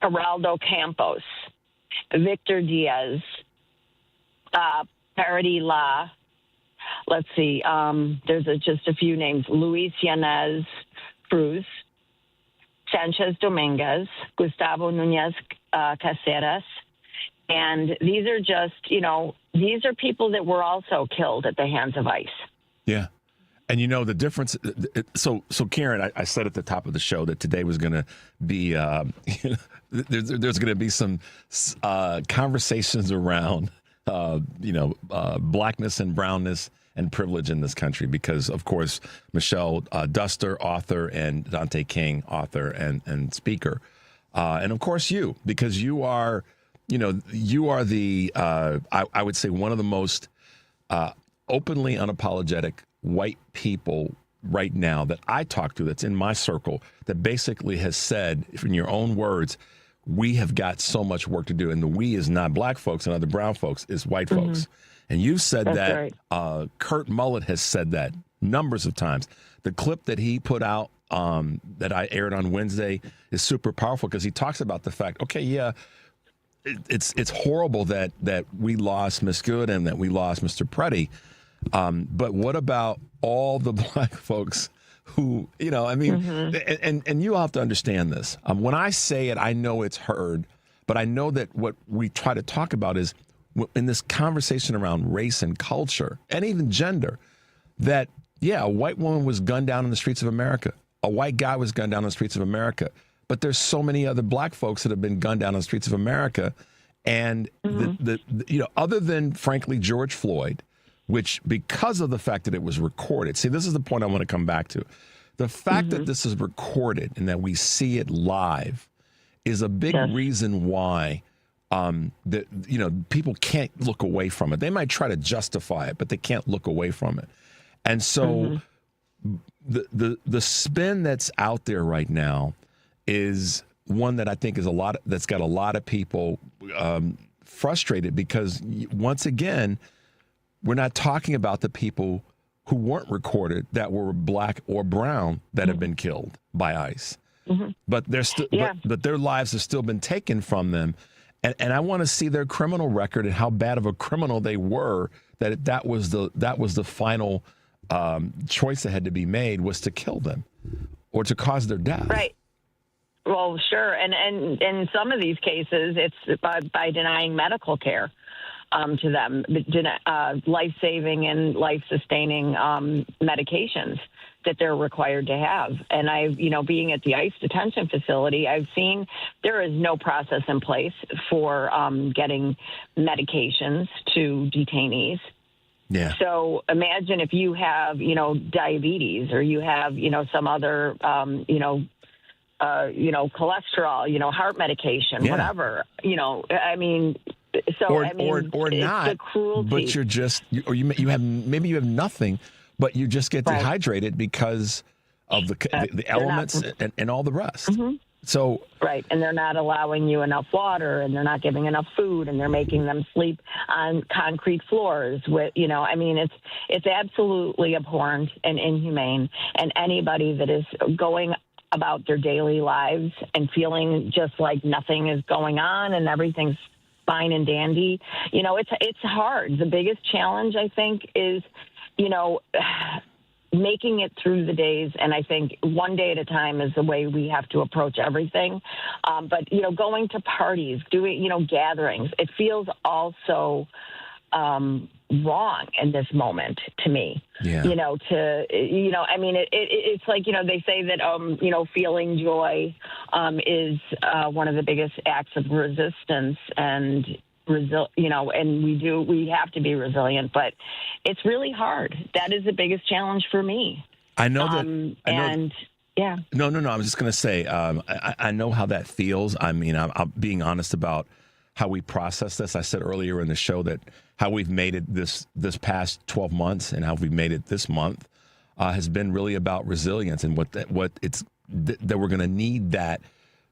[SPEAKER 12] Geraldo Campos, Victor Diaz, Parity La. Let's see. There's just a few names: Luis Yanez Cruz, Sanchez Dominguez, Gustavo Nunez Caceres. And these are just, these are people that were also killed at the hands of ICE. Yeah.
[SPEAKER 7] And the difference. So Karen, I said at the top of the show that today was going to be, there's going to be some conversations around, blackness and brownness and privilege in this country, because, of course, Michelle Duster, author, and Dante King, author and speaker, and of course you, because you are the I would say one of the most openly unapologetic white people right now that I talk to, that's in my circle, that basically has said, in your own words, we have got so much work to do. And the we is not black folks and other brown folks, it's white mm-hmm. folks. And you've said that's that. Right. Kurt Mullett has said that numbers of times. The clip that he put out that I aired on Wednesday is super powerful, because he talks about the fact, it's horrible that we lost Miss Good and that we lost Mr. Preddy. But what about all the black folks who, mm-hmm. and you have to understand this. When I say it, I know it's heard, but I know that what we try to talk about is, in this conversation around race and culture and even gender, that, a white woman was gunned down in the streets of America. A white guy was gunned down in the streets of America. But there's so many other black folks that have been gunned down in the streets of America. And, mm-hmm. Other than, frankly, George Floyd, which, because of the fact that it was recorded, see, this is the point I want to come back to. The fact mm-hmm. that this is recorded and that we see it live is a big reason why people can't look away from it. They might try to justify it, but they can't look away from it. And so mm-hmm. the spin that's out there right now is one that I think is that's got a lot of people frustrated, because, once again, we're not talking about the people who weren't recorded that were black or brown that mm-hmm. have been killed by ICE. Mm-hmm. But they're still, but their lives have still been taken from them. And I want to see their criminal record and how bad of a criminal they were, that was the final choice that had to be made, was to kill them or to cause their death.
[SPEAKER 12] Well, sure. And in some of these cases, it's by denying medical care to them, life-saving and life-sustaining medications that they're required to have. And being at the ICE detention facility, I've seen there is no process in place for getting medications to detainees.
[SPEAKER 7] Yeah.
[SPEAKER 12] So imagine if you have, diabetes, or you have, some other, cholesterol, heart medication, whatever, I mean, so
[SPEAKER 7] or
[SPEAKER 12] it's
[SPEAKER 7] not,
[SPEAKER 12] the cruelty.
[SPEAKER 7] but you're just, you have nothing, but you just get dehydrated because of the elements and all the rest.
[SPEAKER 12] Mm-hmm.
[SPEAKER 7] So
[SPEAKER 12] right, and they're not allowing you enough water, and they're not giving enough food, and they're making them sleep on concrete floors. With it's absolutely abhorrent and inhumane. And anybody that is going about their daily lives and feeling just like nothing is going on and everything's fine and dandy, it's hard. The biggest challenge, I think, is making it through the days, and I think one day at a time is the way we have to approach everything. But going to parties, doing gatherings, it feels also wrong in this moment to me.
[SPEAKER 7] Yeah.
[SPEAKER 12] It's like they say that feeling joy is one of the biggest acts of resistance, and and we have to be resilient, but it's really hard. That is the biggest challenge for me.
[SPEAKER 7] I know that.
[SPEAKER 12] Yeah.
[SPEAKER 7] No. I was just going to say, I know how that feels. I mean, I'm being honest about how we process this. I said earlier in the show that how we've made it this past 12 months and how we've made it this month has been really about resilience, and that we're going to need that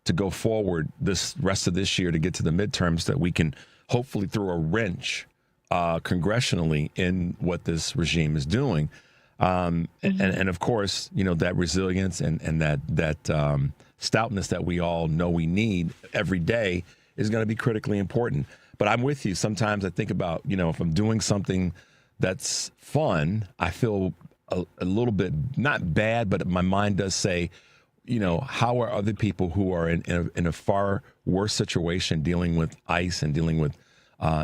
[SPEAKER 7] to go forward this rest of this year to get to the midterms, that we can hopefully throw a wrench congressionally in what this regime is doing. And of course, that resilience and that stoutness that we all know we need every day is going to be critically important. But I'm with you. Sometimes I think about, if I'm doing something that's fun, I feel a little bit, not bad, but my mind does say, how are other people who are in a far worse situation, dealing with ICE and dealing with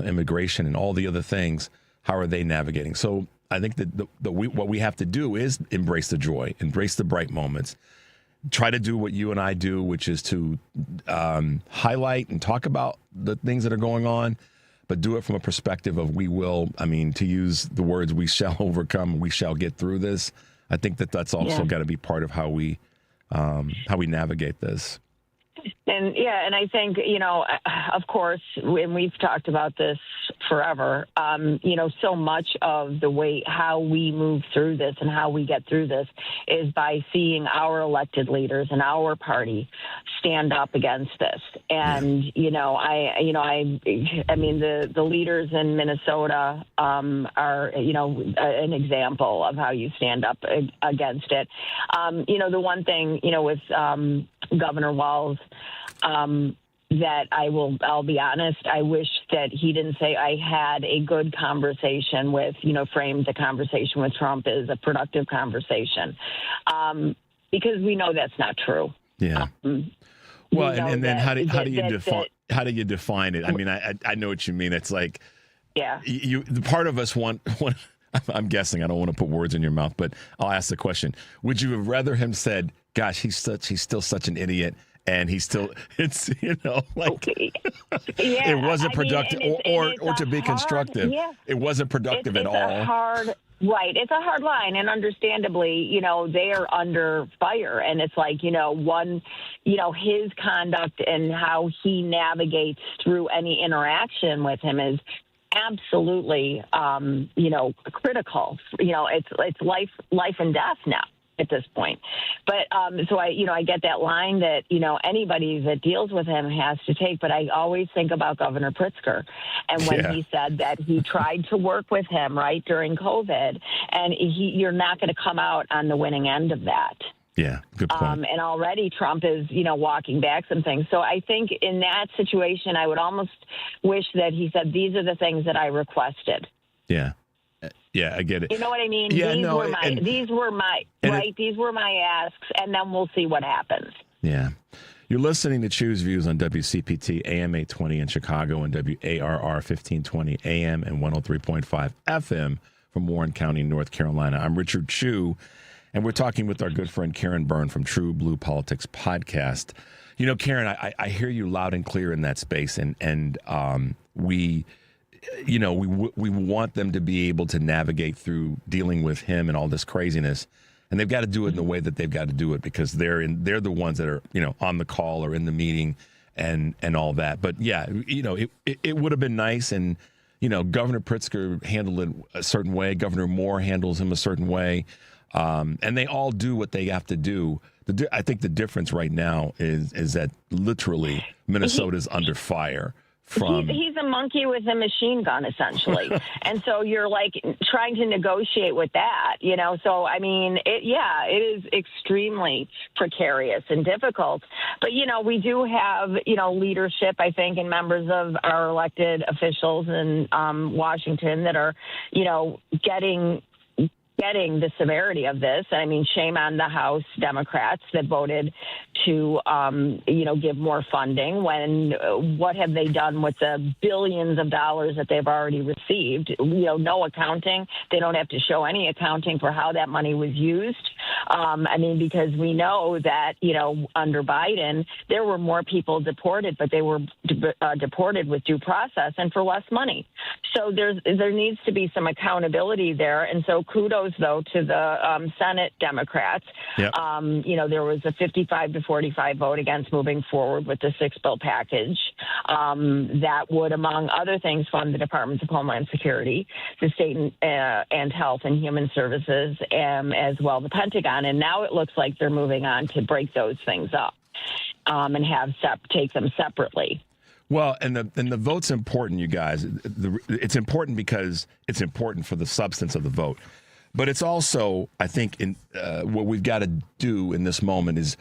[SPEAKER 7] immigration and all the other things, how are they navigating? So I think that what we have to do is embrace the joy, embrace the bright moments, try to do what you and I do, which is to highlight and talk about the things that are going on, but do it from a perspective of to use the words, we shall overcome, we shall get through this. I think that's also got to be part of how we navigate this.
[SPEAKER 12] And I think, of course, when we've talked about this forever, so much of the way how we move through this and how we get through this is by seeing our elected leaders and our party stand up against this. And, the leaders in Minnesota are, an example of how you stand up against it. The one thing, with Governor Walz, that I'll be honest, I wish that he didn't say I had a good conversation with, framed the conversation with Trump as a productive conversation, because we know that's not true.
[SPEAKER 7] Yeah. Well, and then how do you define it? I mean, I know what you mean. It's like, the part of us want I'm guessing, I don't want to put words in your mouth, but I'll ask the question. Would you have rather him said, gosh, he's still such an idiot, and it wasn't productive, or to be constructive, it wasn't productive at all.
[SPEAKER 12] Right. It's a hard line. And understandably, they are under fire. And it's like, his conduct and how he navigates through any interaction with him is absolutely, critical. It's life and death now at this point. But so I get that line that, anybody that deals with him has to take. But I always think about Governor Pritzker and when he said that he tried to work with him right during COVID, and you're not going to come out on the winning end of that.
[SPEAKER 7] Yeah, good point.
[SPEAKER 12] And already Trump is, walking back some things. So I think in that situation, I would almost wish that he said, these are the things that I requested.
[SPEAKER 7] Yeah. Yeah, I get it.
[SPEAKER 12] You know what I mean?
[SPEAKER 7] Yeah,
[SPEAKER 12] these were my asks, and then we'll see what happens.
[SPEAKER 7] Yeah. You're listening to Choose Views on WCPT AM 820 in Chicago and WARR 1520 AM and 103.5 FM from Warren County, North Carolina. I'm Richard Chu, and we're talking with our good friend Karen Byrne from TruBlu Politics podcast. You know, Karen, I hear you loud and clear in that space, and we want them to be able to navigate through dealing with him and all this craziness. And they've got to do it in the way that they've got to do it because they're the ones that are, on the call or in the meeting and all that. But yeah, it would have been nice. And, Governor Pritzker handled it a certain way. Governor Moore handles him a certain way. And they all do what they have to do. I think the difference right now is that literally Minnesota's under fire.
[SPEAKER 12] He's a monkey with a machine gun, essentially. And so you're like trying to negotiate with that, So, I mean, it is extremely precarious and difficult. But, we do have, leadership, I think, and members of our elected officials in Washington that are, getting the severity of this. I mean, shame on the House Democrats that voted to, give more funding when what have they done with the billions of dollars that they've already received? No accounting. They don't have to show any accounting for how that money was used. Because we know that, under Biden, there were more people deported, but they were deported with due process and for less money. So there needs to be some accountability there. And so kudos, though, to the Senate Democrats. Yep. There was a 55-45 vote against moving forward with the 6-bill package that would, among other things, fund the Departments of Homeland Security, the State and Health and Human Services, as well the Pentagon. And now it looks like they're moving on to break those things up and take them separately.
[SPEAKER 7] Well, and the vote's important, you guys. It's important because it's important for the substance of the vote. But it's also, I think, what we've got to do in this moment is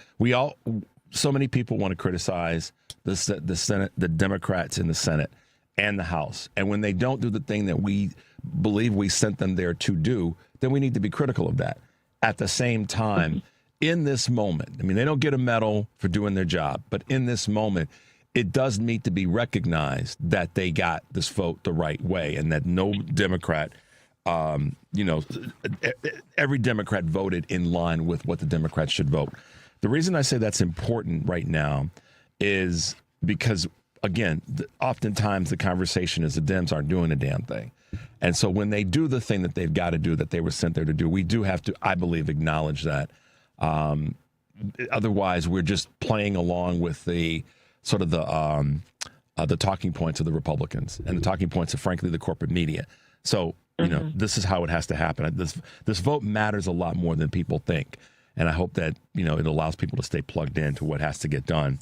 [SPEAKER 7] so many people want to criticize the Senate, the Democrats in the Senate and the House. And when they don't do the thing that we believe we sent them there to do, then we need to be critical of that. At the same time, in this moment, they don't get a medal for doing their job, but in this moment, it does need to be recognized that they got this vote the right way and that no Democrat, every Democrat voted in line with what the Democrats should vote. The reason I say that's important right now is because, again, oftentimes the conversation is the Dems aren't doing a damn thing. And so when they do the thing that they've got to do, that they were sent there to do, we do have to, I believe, acknowledge that. Otherwise, we're just playing along with the sort of the talking points of the Republicans and the talking points of, frankly, the corporate media. So, this is how it has to happen. This vote matters a lot more than people think. And I hope that, it allows people to stay plugged in to what has to get done.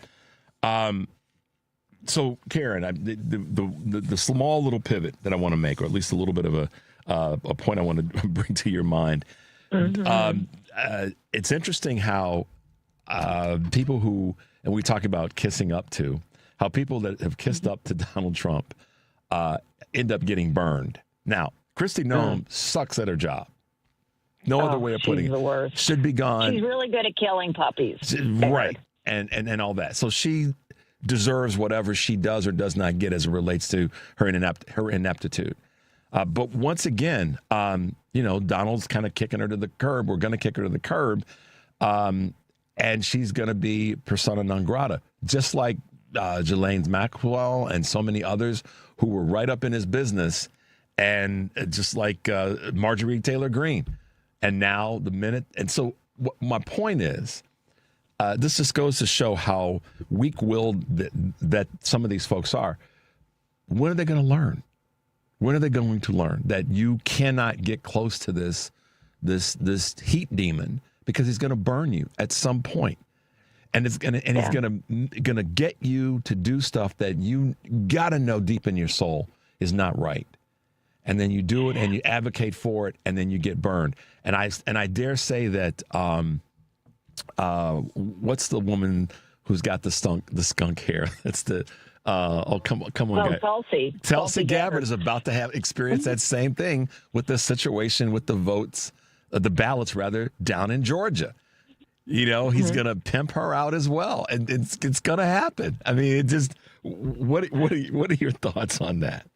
[SPEAKER 7] So, Karen, the small little pivot that I want to make, or at least a little bit of a point I want to bring to your mind. It's interesting how people who, and we talk about kissing up to, how people that have kissed up to Donald Trump end up getting burned. Now, Kristi Noem sucks at her job. No other way of putting it. The worst. Should be gone.
[SPEAKER 12] She's really good at killing puppies.
[SPEAKER 7] Right. And all that. So she deserves whatever she does or does not get as it relates to her ineptitude. But once again, Donald's kind of kicking her to the curb. We're going to kick her to the curb. And she's going to be persona non grata, just like Ghislaine Maxwell and so many others who were right up in his business, and just like Marjorie Taylor Greene. And now and so my point is, this just goes to show how weak-willed that some of these folks are. When are they going to learn? When are they going to learn that you cannot get close to this heat demon, because he's going to burn you at some point, and he's going to get you to do stuff that you got to know deep in your soul is not right, and then you do it and you advocate for it, and then you get burned. And I dare say that what's the woman who's got the skunk hair? That's the come on, guys. Tulsi Gabbard is about to have experienced that same thing with the situation with the votes, the ballots rather, down in Georgia. He's going to pimp her out as well, and it's going to happen. I mean, it just what are your thoughts on that?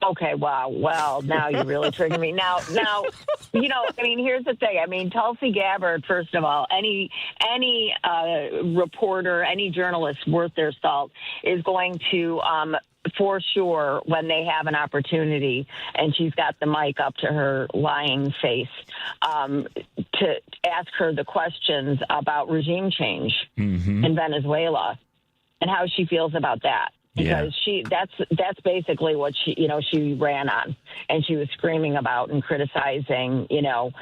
[SPEAKER 12] Okay, wow. Well, now you really triggered me. Now, I mean, here's the thing. I mean, Tulsi Gabbard, first of all, any reporter, any journalist worth their salt is going to, for sure, when they have an opportunity and she's got the mic up to her lying face, to ask her the questions about regime change in Venezuela and how she feels about that. Because that's basically what she ran on, and she was screaming about and criticizing, the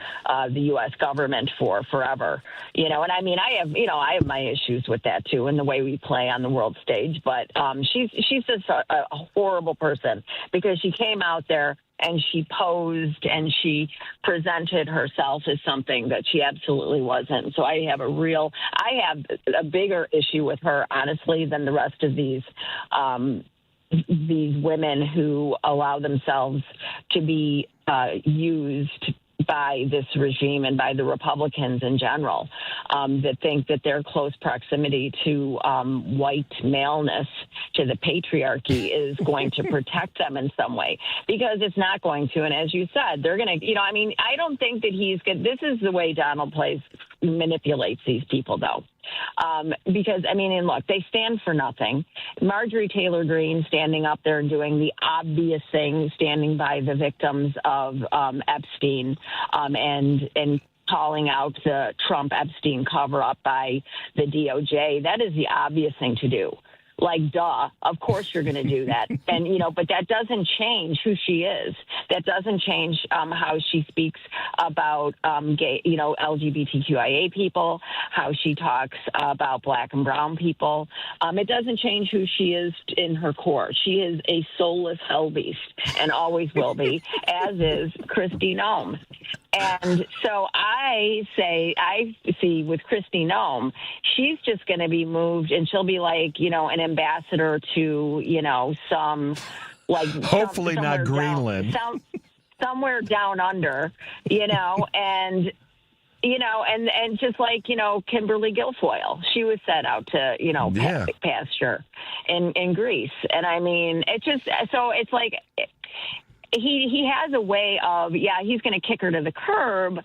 [SPEAKER 12] U.S. government for forever, and I mean, I have my issues with that too, and the way we play on the world stage. But she's just a horrible person because she came out there and she posed and she presented herself as something that she absolutely wasn't. So I have a bigger issue with her, honestly, than the rest of these women who allow themselves to be used by this regime and by the Republicans in general, that think that their close proximity to white maleness, to the patriarchy, is going to protect them in some way, because it's not going to. And as you said, they're going to, I don't think that he's good. This is the way Donald manipulates these people, though. Because, I mean, and look, they stand for nothing. Marjorie Taylor Greene standing up there and doing the obvious thing, standing by the victims of Epstein, and calling out the Trump-Epstein cover-up by the DOJ. That is the obvious thing to do. Like, duh, of course you're going to do that. And, but that doesn't change who she is. That doesn't change how she speaks about gay, LGBTQIA people, how she talks about black and brown people. It doesn't change who she is in her core. She is a soulless hell beast and always will be, as is Kristi Noem. And so I see with Kristi Noem, she's just going to be moved, and she'll be like, an ambassador to, some, like,
[SPEAKER 7] hopefully not Greenland,
[SPEAKER 12] somewhere down under, and. And just like, Kimberly Guilfoyle, she was set out to, pasture in Greece. And I mean, it's just, so it's like, he has a way of, he's going to kick her to the curb,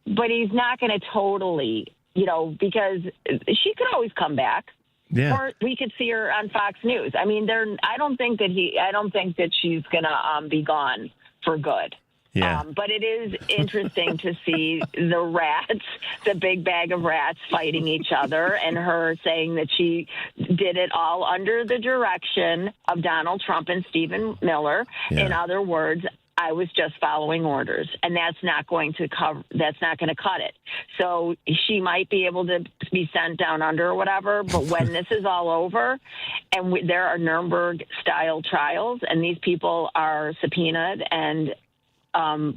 [SPEAKER 12] but he's not going to totally, because she could always come back. Yeah. Or we could see her on Fox News. I mean, I don't think that she's going to be gone for good. Yeah. But it is interesting to see the rats, the big bag of rats, fighting each other, and her saying that she did it all under the direction of Donald Trump and Stephen Miller. Yeah. In other words, I was just following orders, and that's not going to cut it. So she might be able to be sent down under or whatever, but when this is all over and there are Nuremberg-style trials and these people are subpoenaed and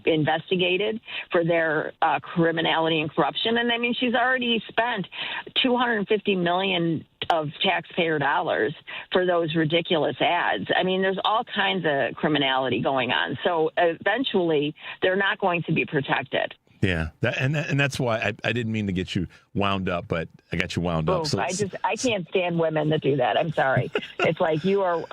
[SPEAKER 12] investigated for their criminality and corruption. And I mean, she's already spent $250 million of taxpayer dollars for those ridiculous ads. I mean, there's all kinds of criminality going on. So eventually they're not going to be protected.
[SPEAKER 7] Yeah, and that's why I didn't mean to get you wound up, but I got you wound up. So
[SPEAKER 12] I can't stand women that do that. I'm sorry. It's like you are...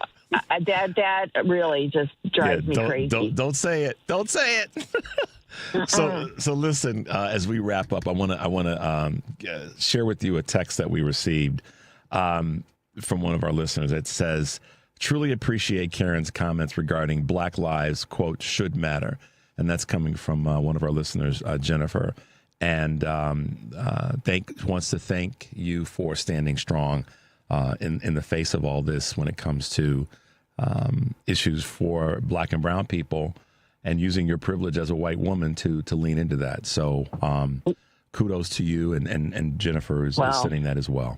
[SPEAKER 12] That really just drives me crazy.
[SPEAKER 7] Don't say it. Don't say it. So listen. As we wrap up, I want to share with you a text that we received from one of our listeners. It says, "Truly appreciate Karen's comments regarding Black lives, quote, should matter," and that's coming from one of our listeners, Jennifer, and wants to thank you for standing strong in the face of all this when it comes to issues for black and brown people, and using your privilege as a white woman to lean into that. So kudos to you, and Jennifer is sending that as well.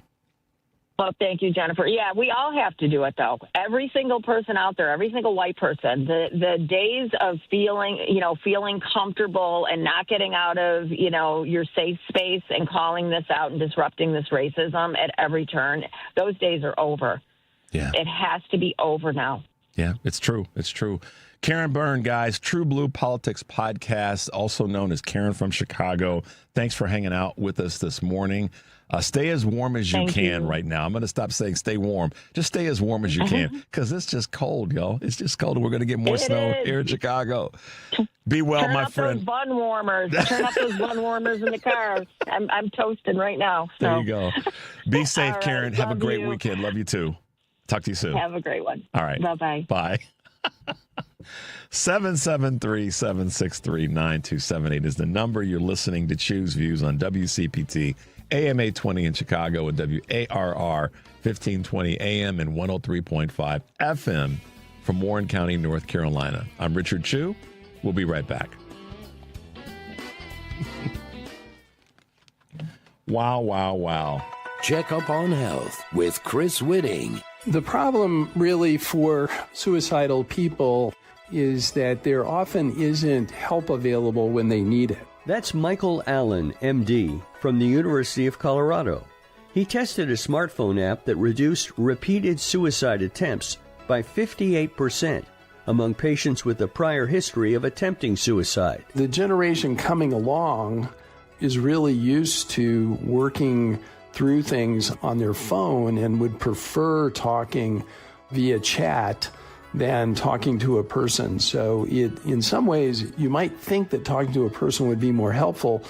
[SPEAKER 12] Well, thank you, Jennifer. Yeah, we all have to do it, though. Every single person out there, every single white person, the days of feeling comfortable and not getting out of, your safe space and calling this out and disrupting this racism at every turn, those days are over. Yeah. It has to be over now.
[SPEAKER 7] Yeah, it's true. It's true. Karen Byrne, guys, TruBlu Politics podcast, also known as Karen from Chicago. Thanks for hanging out with us this morning. Stay as warm as you can right now. I'm going to stop saying stay warm. Just stay as warm as you can, because it's just cold, y'all. It's just cold, and we're going to get more snow here in Chicago. Be well, my friend.
[SPEAKER 12] Turn up those bun warmers. Turn up those bun warmers in the car. I'm toasting right now. So.
[SPEAKER 7] There you go. Be safe,
[SPEAKER 12] All
[SPEAKER 7] Karen.
[SPEAKER 12] right,
[SPEAKER 7] Have a great weekend. Love you, too. Talk to you soon.
[SPEAKER 12] Have a great one.
[SPEAKER 7] All right.
[SPEAKER 12] Bye-bye.
[SPEAKER 7] Bye. 773-763-9278 is the number. You're listening to Choose Views on WCPT, AM 820 in Chicago, and WARR 1520 AM and 103.5 FM from Warren County, North Carolina. I'm Richard Chu. We'll be right back. Wow.
[SPEAKER 1] Check up on health with Chris Whitting.
[SPEAKER 13] The problem really for suicidal people is that there often isn't help available when they need it.
[SPEAKER 14] That's Michael Allen, MD, from the University of Colorado. He tested a smartphone app that reduced repeated suicide attempts by 58% among patients with a prior history of attempting suicide.
[SPEAKER 13] The generation coming along is really used to working through things on their phone and would prefer talking via chat than talking to a person. So in some ways, you might think that talking to a person would be more helpful,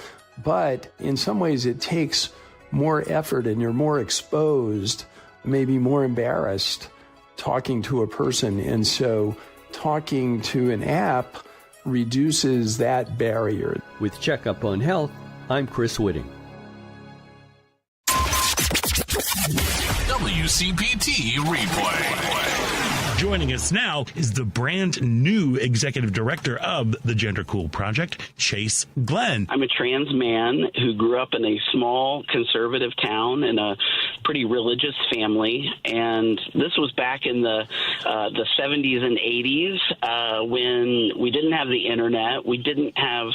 [SPEAKER 13] but in some ways it takes more effort and you're more exposed, maybe more embarrassed talking to a person. And so talking to an app reduces that barrier.
[SPEAKER 14] With Checkup on Health, I'm Chris Whitting.
[SPEAKER 5] WCPT Replay.
[SPEAKER 15] Joining us now is the brand new executive director of the Gender Cool Project, Chase Glenn.
[SPEAKER 16] I'm a trans man who grew up in a small conservative town in a pretty religious family, and this was back in the 70s and 80s when we didn't have the internet. We didn't have,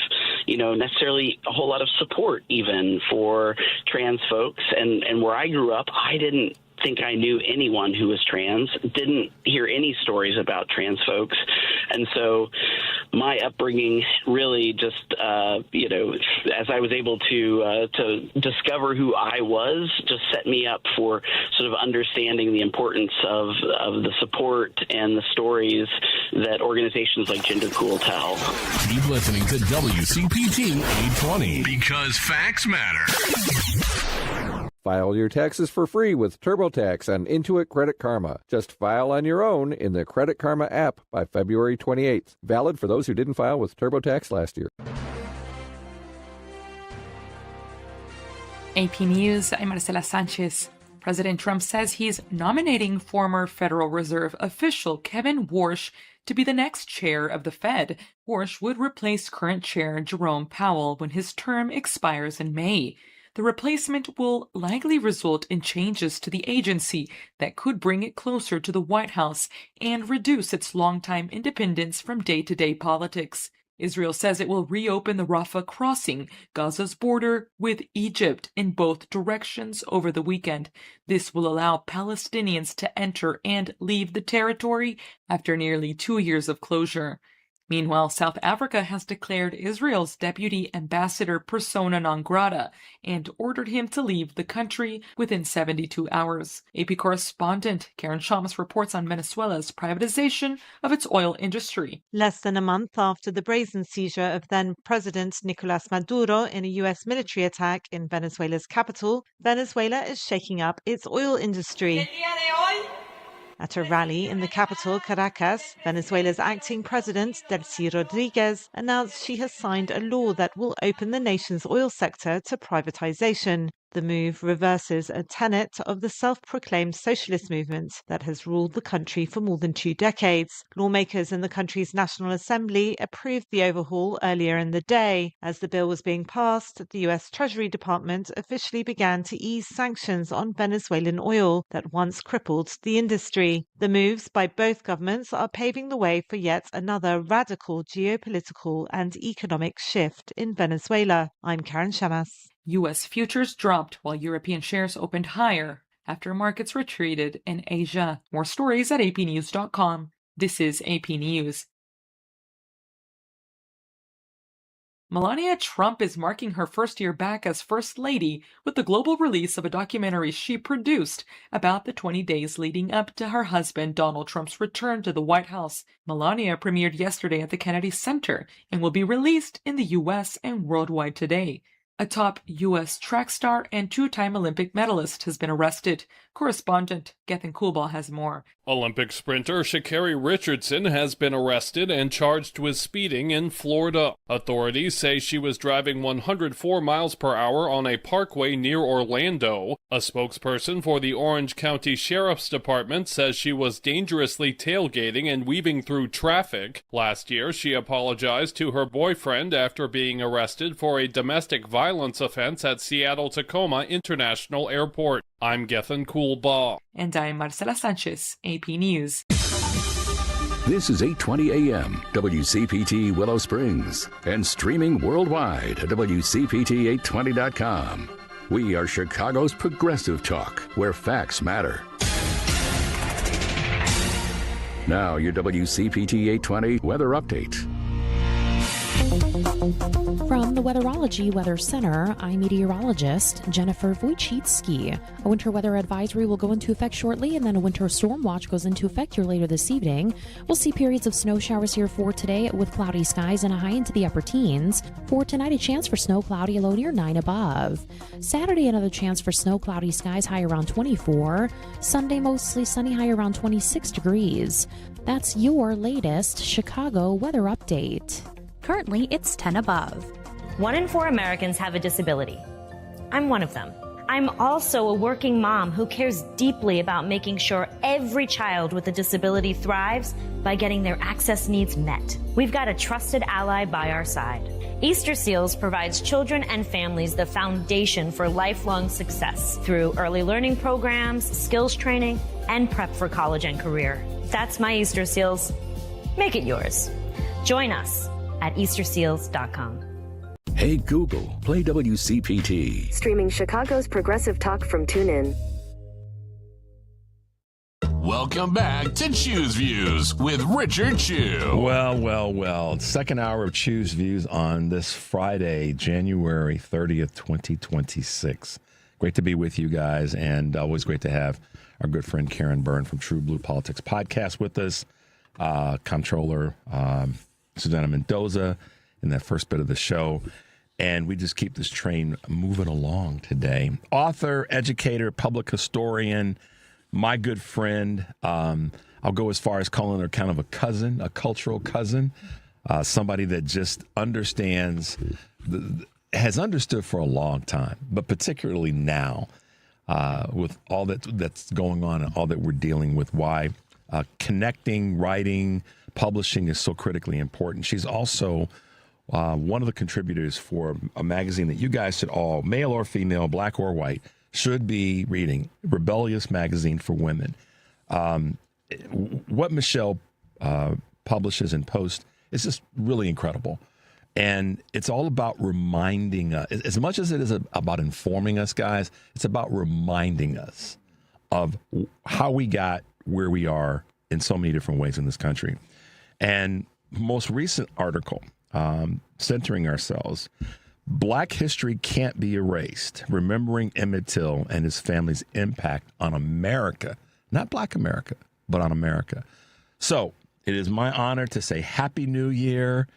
[SPEAKER 16] necessarily a whole lot of support even for trans folks, and where I grew up, I didn't think I knew anyone who was trans, didn't hear any stories about trans folks. And so my upbringing really just, as I was able to discover who I was, just set me up for sort of understanding the importance of the support and the stories that organizations like Gender Cool tell.
[SPEAKER 5] Keep listening to WCPT 820 because facts matter.
[SPEAKER 17] File your taxes for free with TurboTax on Intuit Credit Karma. Just file on your own in the Credit Karma app by February 28th. Valid for those who didn't file with TurboTax last year.
[SPEAKER 18] AP News, I'm Marcela Sanchez. President Trump says he's nominating former Federal Reserve official Kevin Warsh to be the next chair of the Fed. Warsh would replace current chair Jerome Powell when his term expires in May. The replacement will likely result in changes to the agency that could bring it closer to the White House and reduce its longtime independence from day-to-day politics. Israel says it will reopen the Rafah crossing, Gaza's border with Egypt, in both directions over the weekend. This will allow Palestinians to enter and leave the territory after nearly 2 years of closure. Meanwhile, South Africa has declared Israel's deputy ambassador persona non grata and ordered him to leave the country within 72 hours. AP correspondent Karen Shams reports on Venezuela's privatization of its oil industry.
[SPEAKER 19] Less than a month after the brazen seizure of then-President Nicolás Maduro in a U.S. military attack in Venezuela's capital, Venezuela is shaking up its oil industry. At a rally in the capital, Caracas, Venezuela's acting president, Delcy Rodriguez, announced she has signed a law that will open the nation's oil sector to privatization. The move reverses a tenet of the self-proclaimed socialist movement that has ruled the country for more than 2 decades. Lawmakers in the country's National Assembly approved the overhaul earlier in the day. As the bill was being passed, the U.S. Treasury Department officially began to ease sanctions on Venezuelan oil that once crippled the industry. The moves by both governments are paving the way for yet another radical geopolitical and economic shift in Venezuela. I'm Karen Shamas.
[SPEAKER 18] U.S. futures dropped while European shares opened higher after markets retreated in Asia. More stories at apnews.com. This is AP News. Melania Trump is marking her first year back as First Lady with the global release of a documentary she produced about the 20 days leading up to her husband Donald Trump's return to the White House. Melania premiered yesterday at the Kennedy Center and will be released in the U.S. and worldwide today. A top U.S. track star and two-time Olympic medalist has been arrested. Correspondent Gethin Coolball has more.
[SPEAKER 20] Olympic sprinter Sha'Carri Richardson has been arrested and charged with speeding in Florida. Authorities say she was driving 104 miles per hour on a parkway near Orlando. A spokesperson for the Orange County Sheriff's Department says she was dangerously tailgating and weaving through traffic. Last year, she apologized to her boyfriend after being arrested for a domestic violence offense at Seattle-Tacoma International Airport. I'm Gethin Coolbaugh.
[SPEAKER 18] And I'm Marcela Sanchez, AP News.
[SPEAKER 1] This is 820 AM, WCPT Willow Springs, and streaming worldwide at WCPT820.com. We are Chicago's progressive talk, where facts matter. Now, your WCPT 820 weather update.
[SPEAKER 2] From the Weatherology Weather Center, I'm meteorologist Jennifer Wojcicki. A winter weather advisory will go into effect shortly, and then a winter storm watch goes into effect here later this evening. We'll see periods of snow showers here for today with cloudy skies and a high into the upper teens. For tonight, a chance for snow, cloudy, a low near 9 above. Saturday, another chance for snow, cloudy skies, high around 24. Sunday, mostly sunny, high around 26 degrees. That's your latest Chicago weather update.
[SPEAKER 3] Currently, it's 10 above.
[SPEAKER 21] 1 in 4 Americans have a disability. I'm one of them. I'm also a working mom who cares deeply about making sure every child with a disability thrives by getting their access needs met. We've got a trusted ally by our side. Easter Seals provides children and families the foundation for lifelong success through early learning programs, skills training, and prep for college and career. That's my Easter Seals. Make it yours. Join us at easterseals.com.
[SPEAKER 1] Hey Google, play WCPT.
[SPEAKER 22] Streaming Chicago's progressive talk from TuneIn.
[SPEAKER 5] Welcome back to Choose Views with Richard Chew.
[SPEAKER 7] Well. Second hour of Choose Views on this Friday, January 30th, 2026. Great to be with you guys, and always great to have our good friend Karen Byrne from TruBlu Politics podcast with us. Comptroller Susana Mendoza in that first bit of the show. And we just keep this train moving along today. Author, educator, public historian, my good friend. I'll go as far as calling her kind of a cousin, a cultural cousin, somebody that just understands, has understood for a long time, but particularly now with all that's going on and all that we're dealing with, why connecting, writing, publishing is so critically important. She's also one of the contributors for a magazine that you guys should all, male or female, black or white, should be reading, Rebellious Magazine for Women. What Michelle publishes and posts is just really incredible. And it's all about reminding us, as much as it is about informing us, guys, it's about reminding us of how we got where we are in so many different ways in this country. And most recent article, centering ourselves, Black history can't be erased, remembering Emmett Till and his family's impact on America, not Black America, but on America. So it is my honor to say Happy New Year.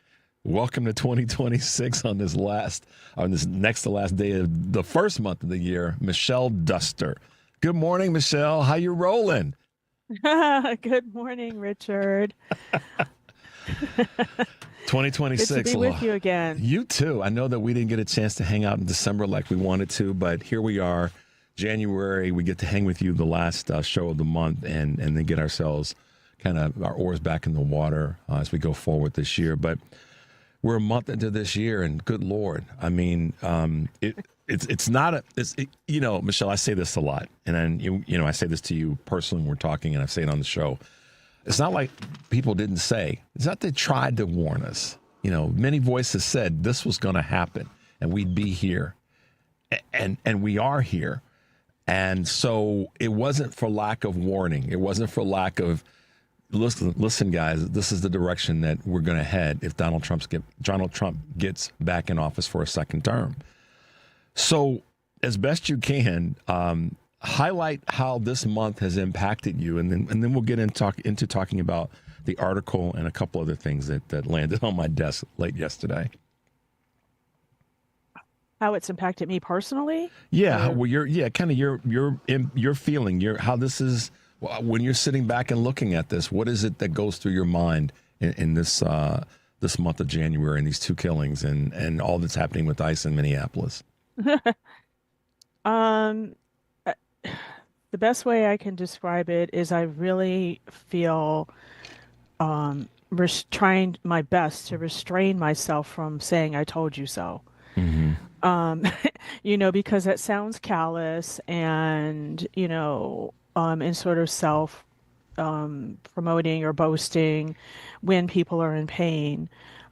[SPEAKER 7] Welcome to 2026 on this next to last day of the first month of the year, Michelle Duster. Good morning, Michelle. How you rolling?
[SPEAKER 23] Good morning, Richard.
[SPEAKER 7] 2026.
[SPEAKER 23] Good to be with you again.
[SPEAKER 7] You too. I know that we didn't get a chance to hang out in December like we wanted to, but here we are, January. We get to hang with you the last show of the month and then get ourselves kind of our oars back in the water as we go forward this year. But we're a month into this year, and good Lord, I mean, it's not Michelle, I say this a lot, and then I say this to you personally when we're talking, and I say it on the show. It's not like people didn't say. It's not they tried to warn us. Many voices said this was going to happen, and we'd be here, and we are here. And so it wasn't for lack of warning. It wasn't for lack of listen, guys, this is the direction that we're going to head if Donald Trump gets back in office for a second term. So, as best you can, highlight how this month has impacted you, and then we'll get into talking about the article and a couple other things that landed on my desk late yesterday.
[SPEAKER 23] How it's impacted me personally?
[SPEAKER 7] Yeah, well, your feeling, how this is when you're sitting back and looking at this. What is it that goes through your mind in this this month of January and these two killings and all that's happening with ICE in Minneapolis?
[SPEAKER 23] The best way I can describe it is I really feel trying my best to restrain myself from saying "I told you so."
[SPEAKER 7] Mm-hmm.
[SPEAKER 23] Because that sounds callous and, and sort of self promoting or boasting when people are in pain.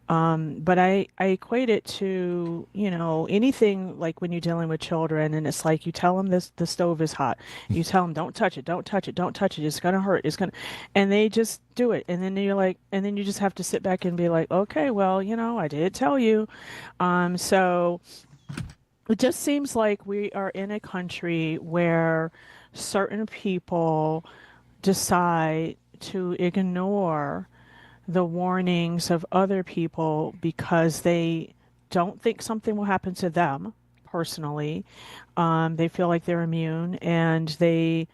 [SPEAKER 23] But I equate it to, anything like when you're dealing with children and it's like you tell them the stove is hot. You tell them, don't touch it, don't touch it, don't touch it. It's going to hurt. And they just do it. And then you just have to sit back and be like, okay, well, I did tell you. So it just seems like we are in a country where certain people decide to ignore the warnings of other people because they don't think something will happen to them personally. They feel like they're immune, and they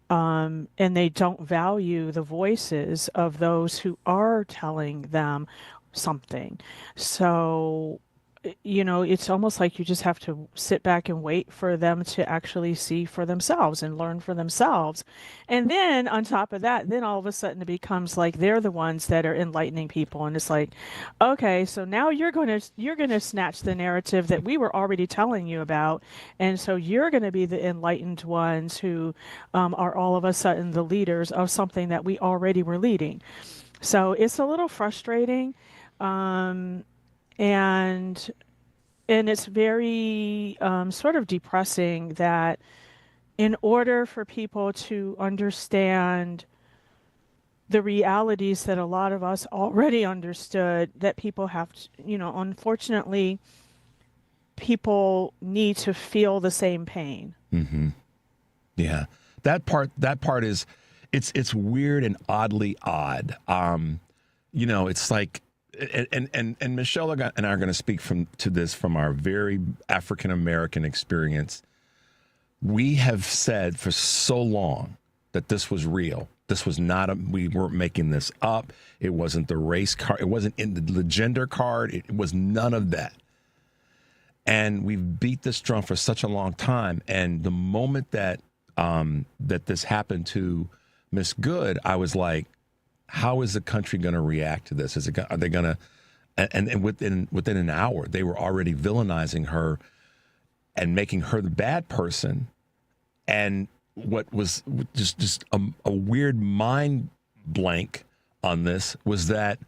[SPEAKER 23] don't value the voices of those who are telling them something. So, it's almost like you just have to sit back and wait for them to actually see for themselves and learn for themselves. And then on top of that, then all of a sudden it becomes like they're the ones that are enlightening people. And it's like, okay, so now you're going to snatch the narrative that we were already telling you about. And so you're going to be the enlightened ones who are all of a sudden the leaders of something that we already were leading. So it's a little frustrating. And it's very sort of depressing that in order for people to understand the realities that a lot of us already understood, that people have to, unfortunately, people need to feel the same pain.
[SPEAKER 7] Mm-hmm. Yeah, that part is, it's weird and oddly odd. It's like. And Michelle and I are going to speak to this from our very African American experience. We have said for so long that this was real. This was not we weren't making this up. It wasn't the race card. It wasn't in the gender card. It was none of that. And we've beat this drum for such a long time. And the moment that this happened to Miss Good, I was like, how is the country going to react to this? Are they going to, and within an hour, they were already villainizing her and making her the bad person. And what was just a weird mind blank on this was that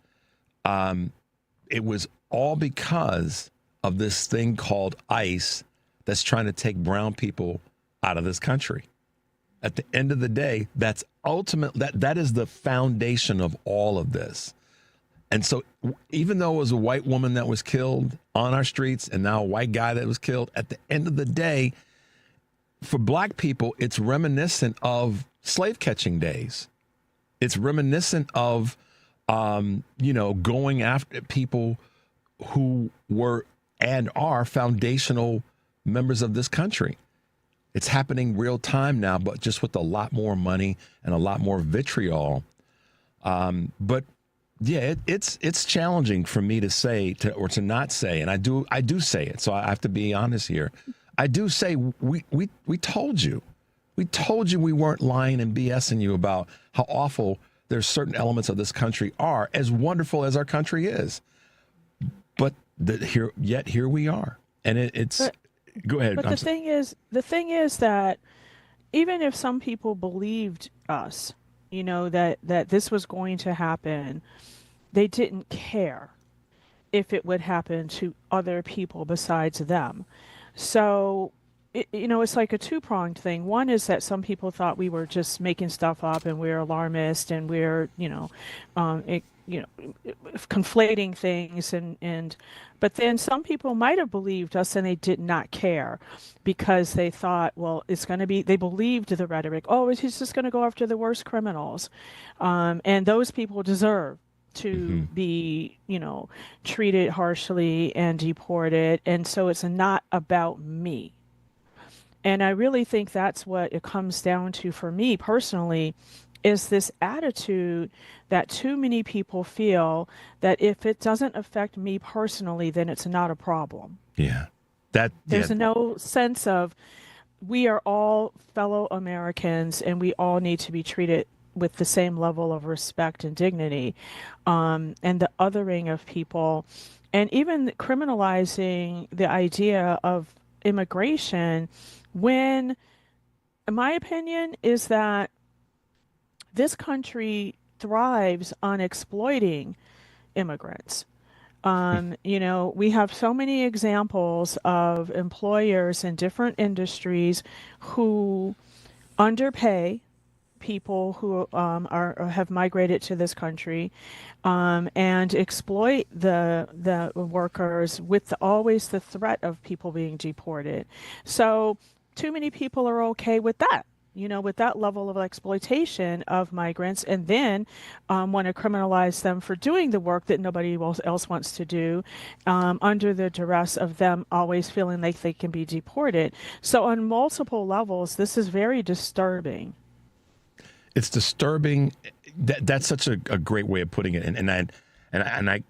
[SPEAKER 7] it was all because of this thing called ICE that's trying to take brown people out of this country. At the end of the day, that's that is the foundation of all of this. And so even though it was a white woman that was killed on our streets and now a white guy that was killed, at the end of the day, for black people, it's reminiscent of slave catching days. It's reminiscent of, going after people who were and are foundational members of this country. It's happening real time now, but just with a lot more money and a lot more vitriol. But yeah, it's challenging for me to say or to not say, and I do say it. So I have to be honest here. I do say we told you. We told you we weren't lying and BSing you about how awful there's certain elements of this country are, as wonderful as our country is. But here we are, and it's. Go ahead.
[SPEAKER 23] But the thing is that even if some people believed us, that this was going to happen, they didn't care if it would happen to other people besides them. So it's like a two-pronged thing. One is that some people thought we were just making stuff up and we're alarmist and we're, conflating things but then some people might have believed us and they did not care because they thought, well, they believed the rhetoric. Oh, he's just going to go after the worst criminals. And those people deserve to be, treated harshly and deported. And so it's not about me. And I really think that's what it comes down to for me personally, is this attitude that too many people feel that if it doesn't affect me personally, then it's not a problem.
[SPEAKER 7] Yeah.
[SPEAKER 23] There's no sense of we are all fellow Americans and we all need to be treated with the same level of respect and dignity. And the othering of people, and even criminalizing the idea of immigration, when, in my opinion, is that this country thrives on exploiting immigrants. We have so many examples of employers in different industries who underpay people who have migrated to this country and exploit the workers with always the threat of people being deported. So too many people are okay with that. With that level of exploitation of migrants, and then want to criminalize them for doing the work that nobody else wants to do under the duress of them always feeling like they can be deported. So on multiple levels, this is very disturbing.
[SPEAKER 7] It's disturbing. That's such a great way of putting it. And I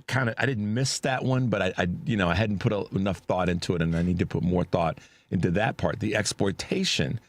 [SPEAKER 7] didn't miss that one, but I hadn't put enough thought into it, and I need to put more thought into that part. The exploitation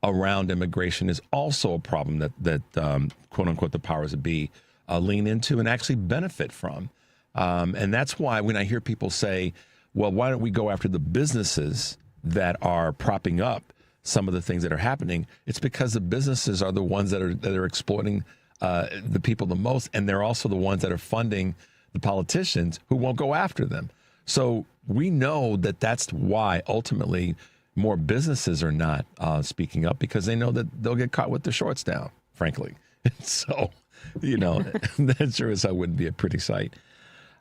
[SPEAKER 7] around immigration is also a problem that quote unquote the powers that be lean into and actually benefit from. And that's why when I hear people say, well, why don't we go after the businesses that are propping up some of the things that are happening? It's because the businesses are the ones that are exploiting the people the most, and they're also the ones that are funding the politicians who won't go after them. So we know that that's why ultimately more businesses are not speaking up, because they know that they'll get caught with their shorts down, frankly. So, that sure as hell wouldn't be a pretty sight.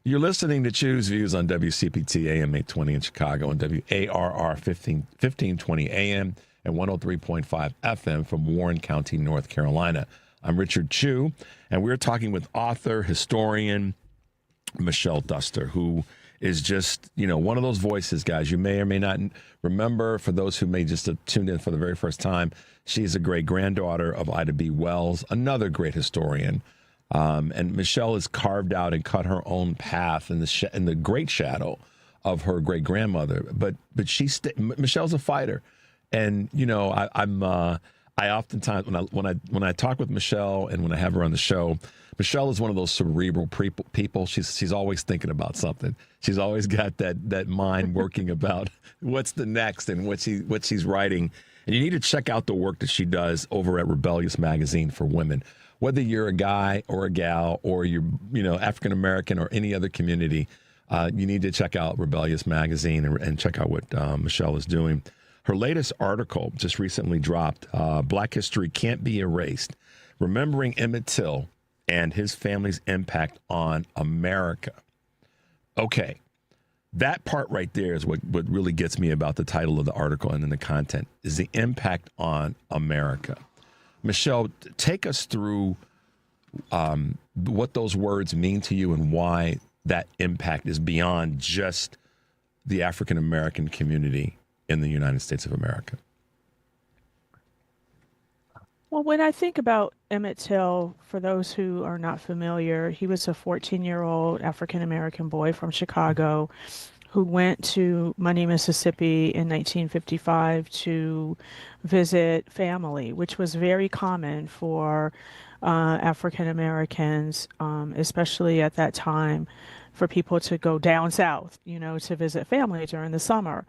[SPEAKER 7] You're listening to Choose Views on WCPT AM 820 in Chicago and WARR 1520 AM and 103.5 FM from Warren County, North Carolina. I'm Richard Chu, and we're talking with author, historian Michelle Duster, who is just, one of those voices, guys, you may or may not remember. For those who may just have tuned in for the very first time, she's a great granddaughter of Ida B. Wells, another great historian. And Michelle has carved out and cut her own path in the great shadow of her great grandmother. But Michelle's a fighter, and I oftentimes when I talk with Michelle and when I have her on the show, Michelle is one of those cerebral people. She's always thinking about something. She's always got that mind working about what's the next and what she's writing. And you need to check out the work that she does over at Rebellious Magazine for Women. Whether you're a guy or a gal or you're African American or any other community, you need to check out Rebellious Magazine and check out what Michelle is doing. Her latest article just recently dropped, Black History Can't Be Erased, Remembering Emmett Till and His Family's Impact on America. Okay, that part right there is what really gets me about the title of the article and then the content, is the impact on America. Michelle, take us through what those words mean to you and why that impact is beyond just the African American community in the United States of America.
[SPEAKER 23] Well, when I think about Emmett Till, for those who are not familiar, he was a 14-year-old African-American boy from Chicago who went to Money, Mississippi in 1955 to visit family, which was very common for African-Americans, especially at that time, for people to go down south, to visit family during the summer.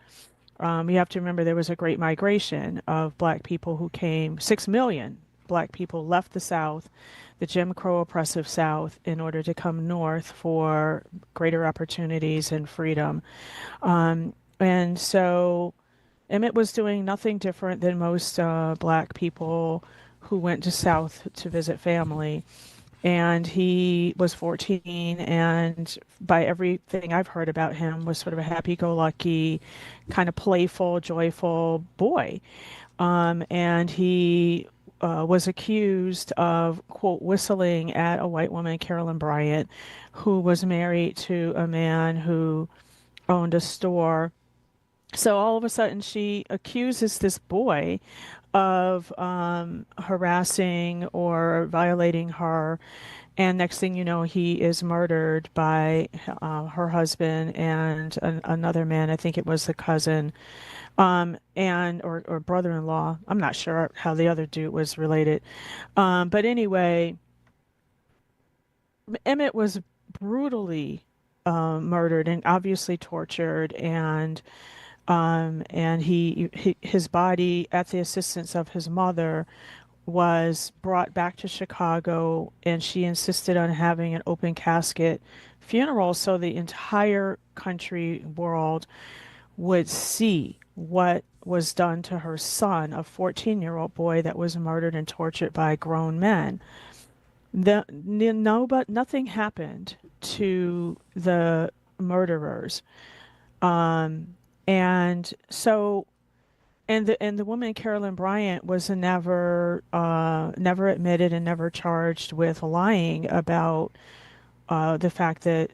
[SPEAKER 23] You have to remember there was a great migration of Black people who came. 6 million Black people left the South, the Jim Crow oppressive South, in order to come north for greater opportunities and freedom. And so Emmett was doing nothing different than most black people who went to South to visit family. And he was 14, and by everything I've heard about him, was sort of a happy-go-lucky, kind of playful, joyful boy. And he was accused of, quote, whistling at a white woman, Carolyn Bryant, who was married to a man who owned a store. So all of a sudden, she accuses this boy of harassing or violating her. And next thing you know, he is murdered by her husband and another man. I think it was the cousin, or brother-in-law. I'm not sure how the other dude was related. But anyway, Emmett was brutally murdered and obviously tortured, and his body, at the assistance of his mother, was brought back to Chicago, and she insisted on having an open casket funeral so the entire country world would see what was done to her son, a 14-year-old boy that was murdered and tortured by grown men. But nothing happened to the murderers. And so, and the woman, Carolyn Bryant, was never admitted and never charged with lying about the fact that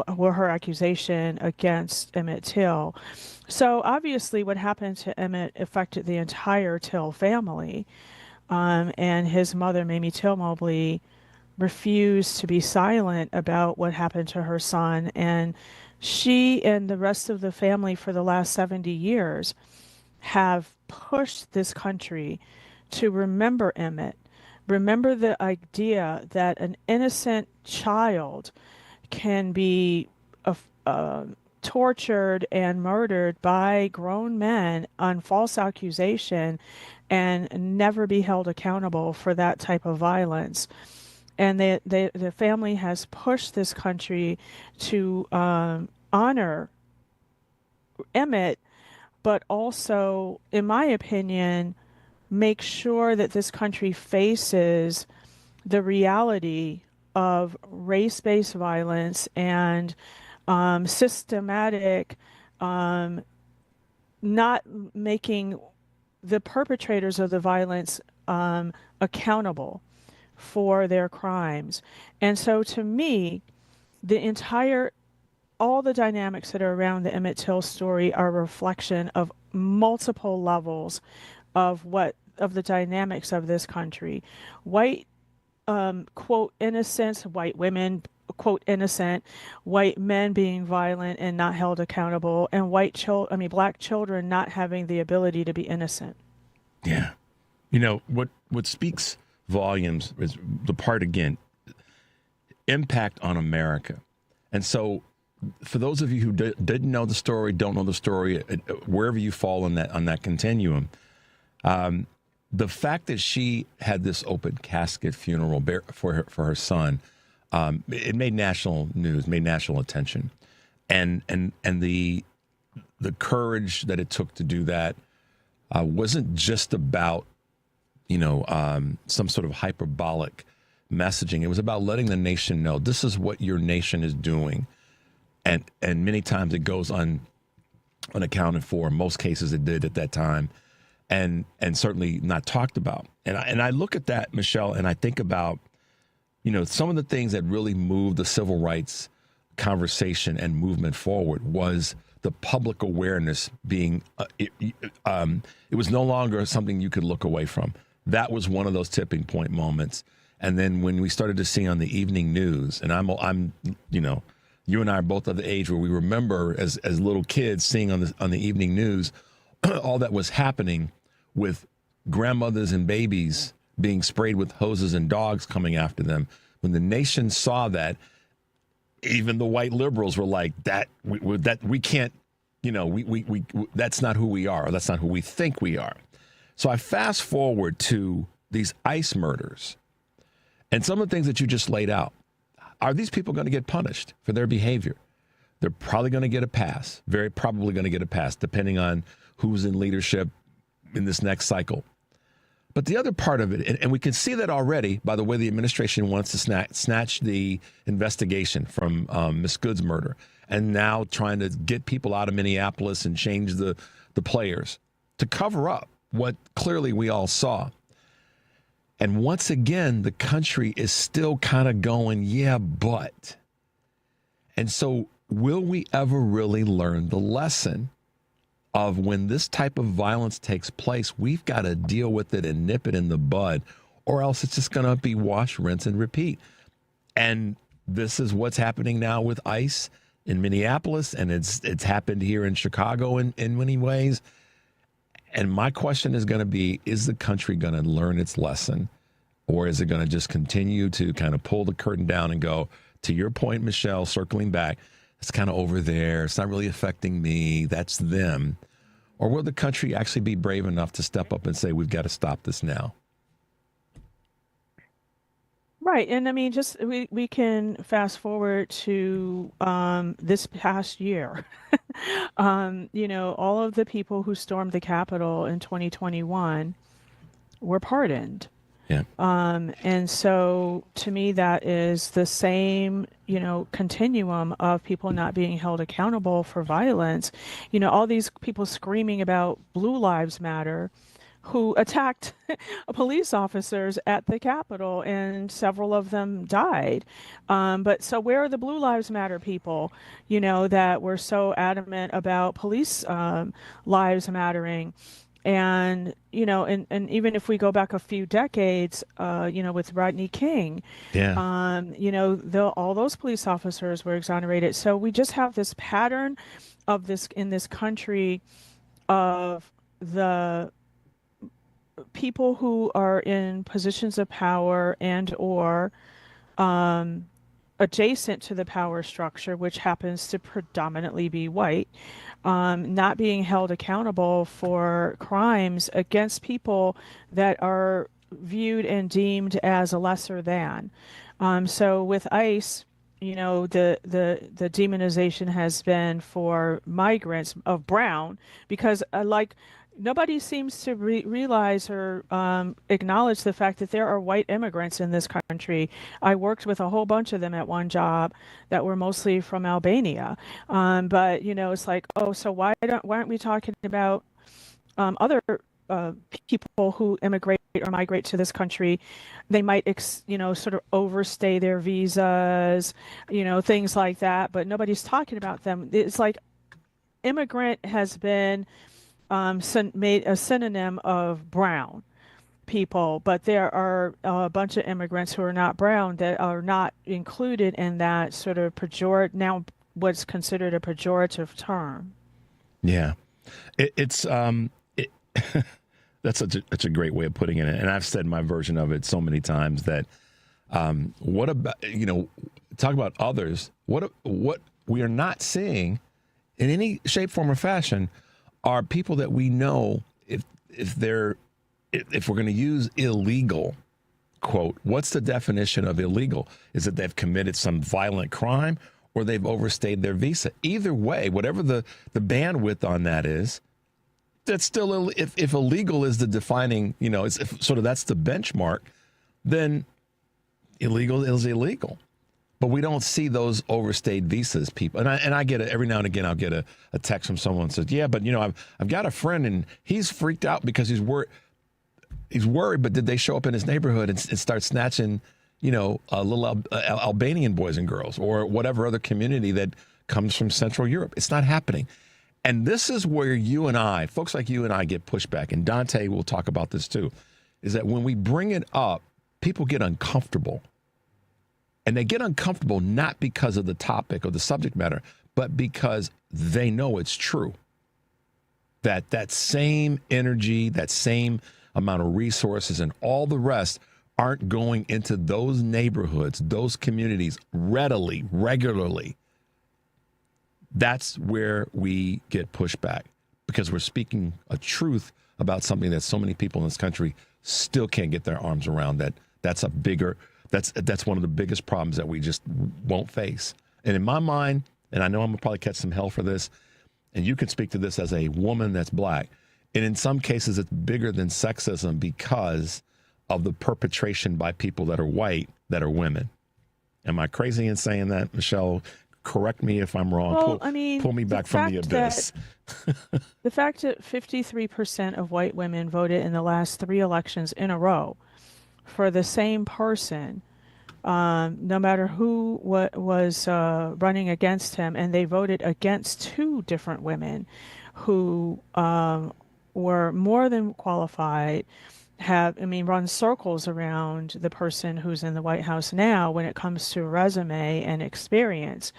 [SPEAKER 23] her accusation against Emmett Till. So obviously, what happened to Emmett affected the entire Till family, and his mother, Mamie Till Mobley, refused to be silent about what happened to her son, and she and the rest of the family for the last 70 years have pushed this country to remember Emmett, remember the idea that an innocent child can be tortured and murdered by grown men on false accusation and never be held accountable for that type of violence. And the family has pushed this country to honor Emmett, but also, in my opinion, make sure that this country faces the reality of race-based violence and systematic, not making the perpetrators of the violence accountable for their crimes. And so to me, all the dynamics that are around the Emmett Till story are a reflection of multiple levels of the dynamics of this country. White, quote, innocence, white women, quote, innocent, white men being violent and not held accountable, and black children not having the ability to be innocent.
[SPEAKER 7] Yeah. You know, what speaks volumes is the part, again, impact on America. And so for those of you who didn't know the story, don't know the story, wherever you fall on that continuum, the fact that she had this open casket funeral for her son, it made national news, made national attention, and the courage that it took to do that wasn't just about some sort of hyperbolic messaging. It was about letting the nation know this is what your nation is doing. And many times it goes unaccounted for. In most cases it did at that time, and certainly not talked about. And I look at that, Michelle, and I think about, some of the things that really moved the civil rights conversation and movement forward was the public awareness being, it was no longer something you could look away from. That was one of those tipping point moments. And then when we started to see on the evening news, and I'm you and I are both of the age where we remember as little kids seeing on the evening news all that was happening with grandmothers and babies being sprayed with hoses and dogs coming after them. When the nation saw that, even the white liberals were like, we can't, that's not who we are, or that's not who we think we are. So I fast forward to these ICE murders and some of the things that you just laid out. Are these people going to get punished for their behavior? They're probably going to get a pass, very probably going to get a pass, depending on who's in leadership in this next cycle. But the other part of it, and we can see that already by the way the administration wants to snatch the investigation from Miss Good's murder, and now trying to get people out of Minneapolis and change the players to cover up what clearly we all saw. And once again, the country is still kind of going, yeah, but. And so will we ever really learn the lesson of when this type of violence takes place, we've got to deal with it and nip it in the bud, or else it's just going to be wash, rinse, and repeat. And this is what's happening now with ICE in Minneapolis, and it's happened here in Chicago in many ways. And my question is going to be, is the country going to learn its lesson, or is it going to just continue to kind of pull the curtain down and go, to your point, Michelle, circling back, it's kind of over there. It's not really affecting me. That's them. Or will the country actually be brave enough to step up and say, we've got to stop this now?
[SPEAKER 23] Right. And I mean, just we can fast forward to this past year. All of the people who stormed the Capitol in 2021 were pardoned.
[SPEAKER 7] Yeah.
[SPEAKER 23] And so to me, that is the same, continuum of people not being held accountable for violence. All these people screaming about Blue Lives Matter who attacked police officers at the Capitol, and several of them died. But so where are the Blue Lives Matter people, that were so adamant about police lives mattering? And, and even if we go back a few decades, with Dante King, all those police officers were exonerated. So we just have this pattern of this in this country of the people who are in positions of power and or adjacent to the power structure, which happens to predominantly be white, not being held accountable for crimes against people that are viewed and deemed as a lesser than. So with ICE, the demonization has been for migrants of brown, because nobody seems to realize or acknowledge the fact that there are white immigrants in this country. I worked with a whole bunch of them at one job that were mostly from Albania. But, it's like, so why aren't we talking about other people who immigrate or migrate to this country? They might, sort of overstay their visas, things like that, but nobody's talking about them. It's like immigrant has been made a synonym of brown people, but there are a bunch of immigrants who are not brown that are not included in that sort of now what's considered a pejorative term.
[SPEAKER 7] Yeah, it's that's such a great way of putting it, and I've said my version of it so many times that what about talk about others? What we are not seeing in any shape, form, or fashion are people that we know if we're going to use illegal, quote, what's the definition of illegal? Is it they've committed some violent crime or they've overstayed their visa? Either way, whatever the bandwidth on that is, that's still, if illegal is the defining, that's the benchmark, then illegal is illegal. But we don't see those overstayed visas, people. And I get it every now and again. I'll get a text from someone that says, "Yeah, but I've got a friend and he's freaked out because he's worried. He's worried, but did they show up in his neighborhood and start snatching, little Albanian boys and girls or whatever other community that comes from Central Europe? It's not happening." And this is where you and I, folks like you and I, get pushback. And Dante will talk about this too. Is that when we bring it up, people get uncomfortable. And they get uncomfortable not because of the topic or the subject matter, but because they know it's true. That same energy, that same amount of resources and all the rest aren't going into those neighborhoods, those communities readily, regularly. That's where we get pushback because we're speaking a truth about something that so many people in this country still can't get their arms around. That's one of the biggest problems that we just won't face. And in my mind, and I know I'm going to probably catch some hell for this, and you can speak to this as a woman that's black, and in some cases it's bigger than sexism because of the perpetration by people that are white that are women. Am I crazy in saying that, Michelle? Correct me if I'm wrong.
[SPEAKER 23] Well,
[SPEAKER 7] pull me back from the abyss.
[SPEAKER 23] The fact that 53% of white women voted in the last 3 elections in a row for the same person, no matter who was running against him, and they voted against 2 different women who were more than qualified, run circles around the person who's in the White House now when it comes to resume and experience.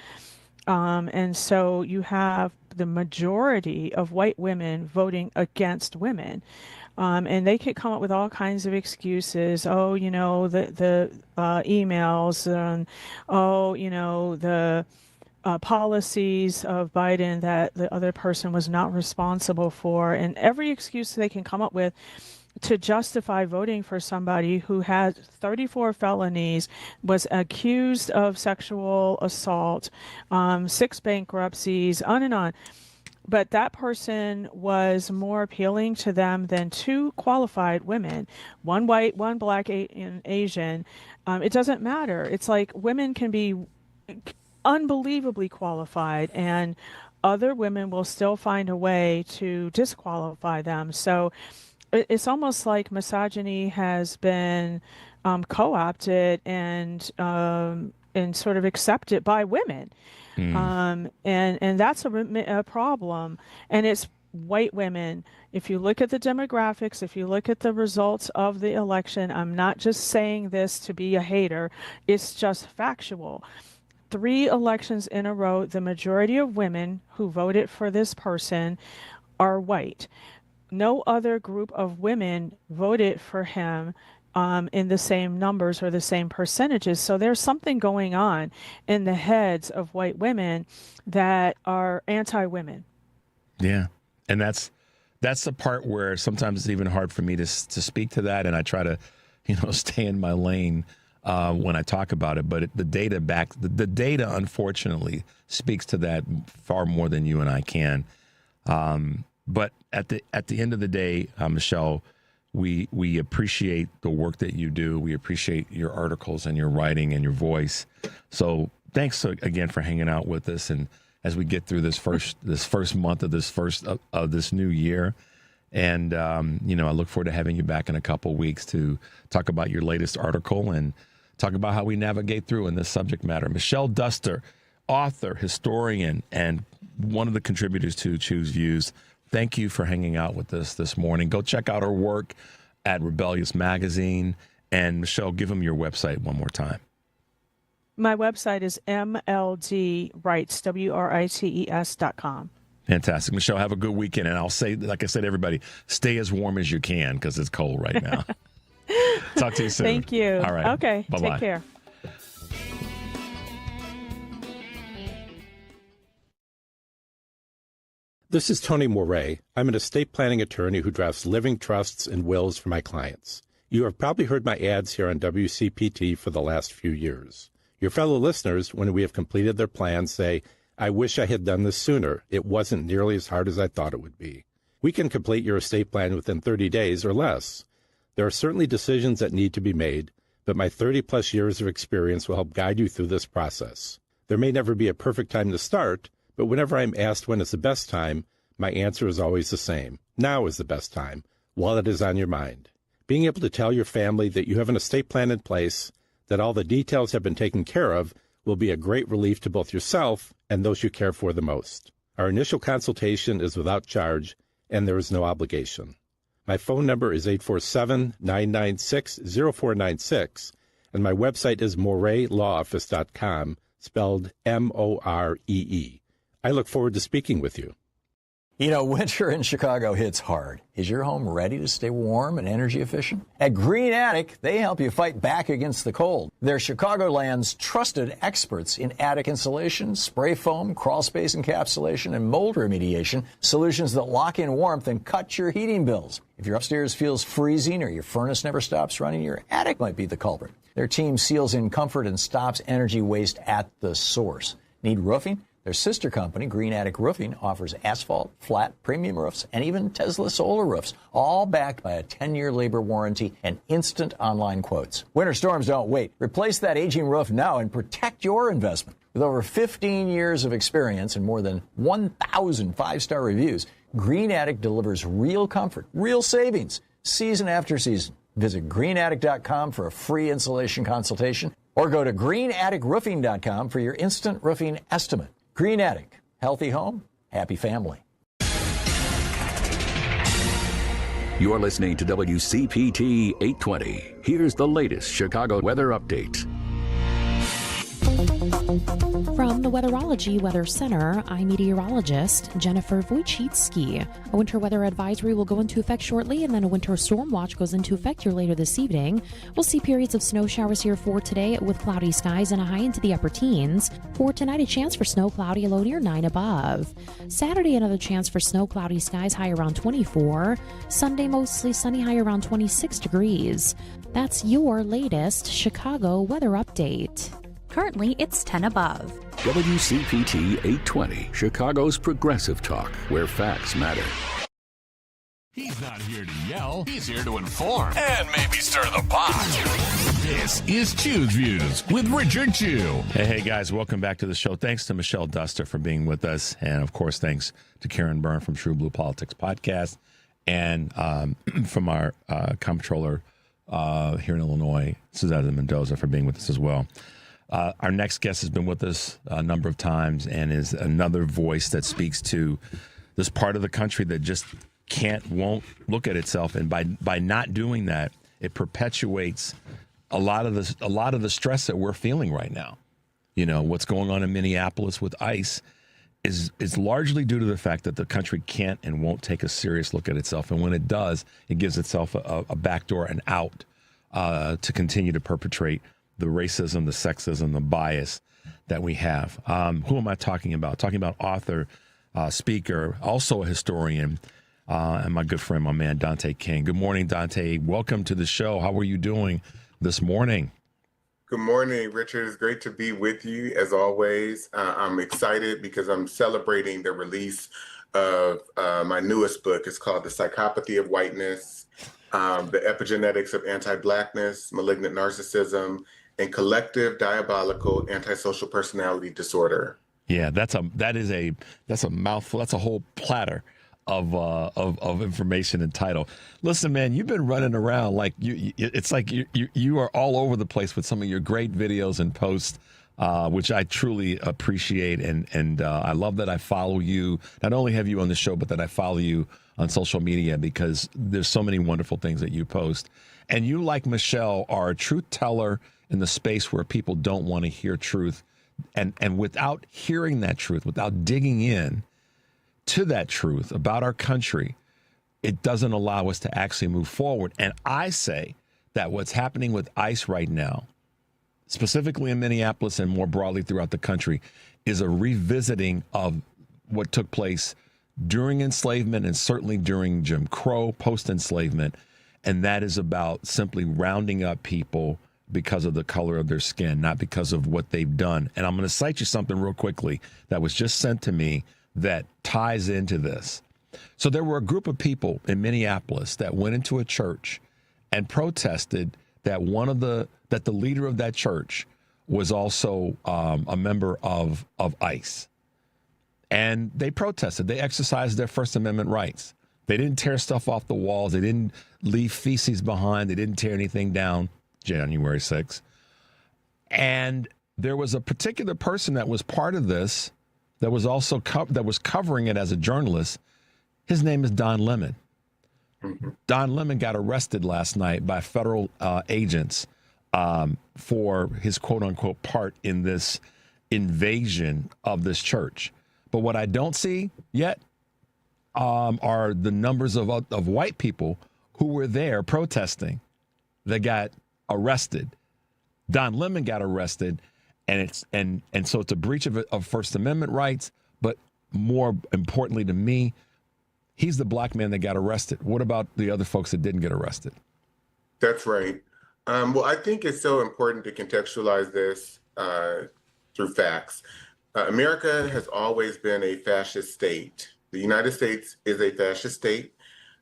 [SPEAKER 23] And so you have the majority of white women voting against women. And they could come up with all kinds of excuses. Oh, the emails, and the policies of Biden that the other person was not responsible for, and every excuse they can come up with to justify voting for somebody who had 34 felonies, was accused of sexual assault, 6 bankruptcies, on and on. But that person was more appealing to them than 2 qualified women, 1 white, 1 black, and Asian. It doesn't matter. It's like women can be unbelievably qualified, and other women will still find a way to disqualify them. So it's almost like misogyny has been co-opted and sort of accepted by women. And that's a problem. And it's white women. If you look at the demographics, if you look at the results of the election, I'm not just saying this to be a hater, it's just factual. 3 elections in a row, the majority of women who voted for this person are white. No other group of women voted for him in the same numbers or the same percentages. So there's something going on in the heads of white women that are anti-women.
[SPEAKER 7] Yeah. And that's the part where sometimes it's even hard for me to speak to that. And I try to, stay in my lane when I talk about it. But the data, unfortunately, speaks to that far more than you and I can. But at the end of the day, Michelle, we appreciate the work that you do. We appreciate your articles and your writing and your voice. So thanks again for hanging out with us. And as we get through this first month of this new year, and I look forward to having you back in a couple of weeks to talk about your latest article and talk about how we navigate through in this subject matter. Michelle Duster, author, historian, and one of the contributors to Choose Views. Thank you for hanging out with us this morning. Go check out her work at Rebellious Magazine. And Michelle, give them your website one more time.
[SPEAKER 23] My website is mldrights.com.
[SPEAKER 7] Fantastic. Michelle, have a good weekend. And I'll say, like I said, everybody, stay as warm as you can because it's cold right now. Talk to you soon.
[SPEAKER 23] Thank you.
[SPEAKER 7] All right.
[SPEAKER 23] Okay.
[SPEAKER 7] Bye-bye.
[SPEAKER 23] Take care.
[SPEAKER 4] This is Tony Moret. I'm an estate planning attorney who drafts living trusts and wills for my clients. You have probably heard my ads here on WCPT for the last few years. Your fellow listeners, when we have completed their plans, say, I wish I had done this sooner. It wasn't nearly as hard as I thought it would be. We can complete your estate plan within 30 days or less. There are certainly decisions that need to be made, but my 30-plus years of experience will help guide you through this process. There may never be a perfect time to start, but whenever I'm asked when is the best time, my answer is always the same. Now is the best time, while it is on your mind. Being able to tell your family that you have an estate plan in place, that all the details have been taken care of, will be a great relief to both yourself and those you care for the most. Our initial consultation is without charge, and there is no obligation. My phone number is 847-996-0496, and my website is moretlawoffice.com, spelled M-O-R-E-E. I look forward to speaking with you.
[SPEAKER 6] You know, winter in Chicago hits hard. Is your home ready to stay warm and energy efficient? At Green Attic, they help you fight back against the cold. They're Chicagoland's trusted experts in attic insulation, spray foam, crawl space encapsulation, and mold remediation, solutions that lock in warmth and cut your heating bills. If your upstairs feels freezing or your furnace never stops running, your attic might be the culprit. Their team seals in comfort and stops energy waste at the source. Need roofing? Their sister company, Green Attic Roofing, offers asphalt, flat, premium roofs, and even Tesla solar roofs, all backed by a 10-year labor warranty and instant online quotes. Winter storms don't wait. Replace that aging roof now and protect your investment. With over 15 years of experience and more than 1,000 five-star reviews, Green Attic delivers real comfort, real savings, season after season. Visit greenattic.com for a free insulation consultation or go to greenatticroofing.com for your instant roofing estimate. Green Attic, healthy home, happy family.
[SPEAKER 1] You're listening to WCPT 820. Here's the latest Chicago weather update.
[SPEAKER 2] From the Weatherology Weather Center, I'm meteorologist Jennifer Wojcicki. A winter weather advisory will go into effect shortly, and then a winter storm watch goes into effect here later this evening. We'll see periods of snow showers here for today with cloudy skies and a high into the upper teens. For tonight, a chance for snow, cloudy, a low near 9 above. Saturday, another chance for snow, cloudy skies, high around 24. Sunday, mostly sunny, high around 26 degrees. That's your latest Chicago weather update.
[SPEAKER 3] Currently, it's 10 above.
[SPEAKER 1] WCPT 820, Chicago's progressive talk, where facts matter.
[SPEAKER 5] He's not here to yell. He's here to inform and maybe stir the pot. This is Chew's Views with Richard Chew.
[SPEAKER 7] Hey, guys, welcome back to the show. Thanks to Michelle Duster for being with us. And, of course, thanks to Karen Byrne from TruBlu Politics podcast and from our Comptroller here in Illinois, Susana Mendoza, for being with us as well. Our next guest has been with us a number of times and is another voice that speaks to this part of the country that just won't look at itself. And by not doing that, it perpetuates a lot of the stress that we're feeling right now. You know, what's going on in Minneapolis with ICE is largely due to the fact that the country can't and won't take a serious look at itself. And when it does, it gives itself a backdoor and out to continue to perpetrate the racism, the sexism, the bias that we have. Who am I talking about? Talking about author, speaker, also a historian, and my good friend, my man, Dante King. Good morning, Dante. Welcome to the show. How are you doing this morning?
[SPEAKER 8] Good morning, Richard. It's great to be with you, as always. I'm excited because I'm celebrating the release of my newest book. It's called The Psychopathy of Whiteness, The Epigenetics of Anti-Blackness, Malignant Narcissism, and Collective Diabolical Antisocial Personality Disorder.
[SPEAKER 7] Yeah, that's a mouthful. That's a whole platter of information and title. Listen, man, you've been running around like it's like you are all over the place with some of your great videos and posts, which I truly appreciate, and I love that I follow you. Not only have you on the show, but that I follow you on social media because there's so many wonderful things that you post. And you, like Michelle, are a truth teller in the space where people don't want to hear truth. And without hearing that truth, without digging in to that truth about our country, it doesn't allow us to actually move forward. And I say that what's happening with ICE right now, specifically in Minneapolis and more broadly throughout the country, is a revisiting of what took place during enslavement and certainly during Jim Crow, post-enslavement. And that is about simply rounding up people because of the color of their skin, not because of what they've done. And I'm going to cite you something real quickly that was just sent to me that ties into this. So there were a group of people in Minneapolis that went into a church and protested that that the leader of that church was also a member of ICE. And they protested. They exercised their First Amendment rights. They didn't tear stuff off the walls. They didn't leave feces behind. They didn't tear anything down. January 6th. And there was a particular person that was part of this that was also that was covering it as a journalist. His name is Don Lemon. Mm-hmm. Don Lemon got arrested last night by federal agents for his quote unquote part in this invasion of this church. But what I don't see yet are the numbers of white people who were there protesting that got arrested. Don Lemon got arrested, and so it's a breach of First Amendment rights. But more importantly to me, he's the black man that got arrested. What about the other folks that didn't get arrested?
[SPEAKER 8] That's right. Well, I think it's so important to contextualize this through facts. America has always been a fascist state. The United States is a fascist state.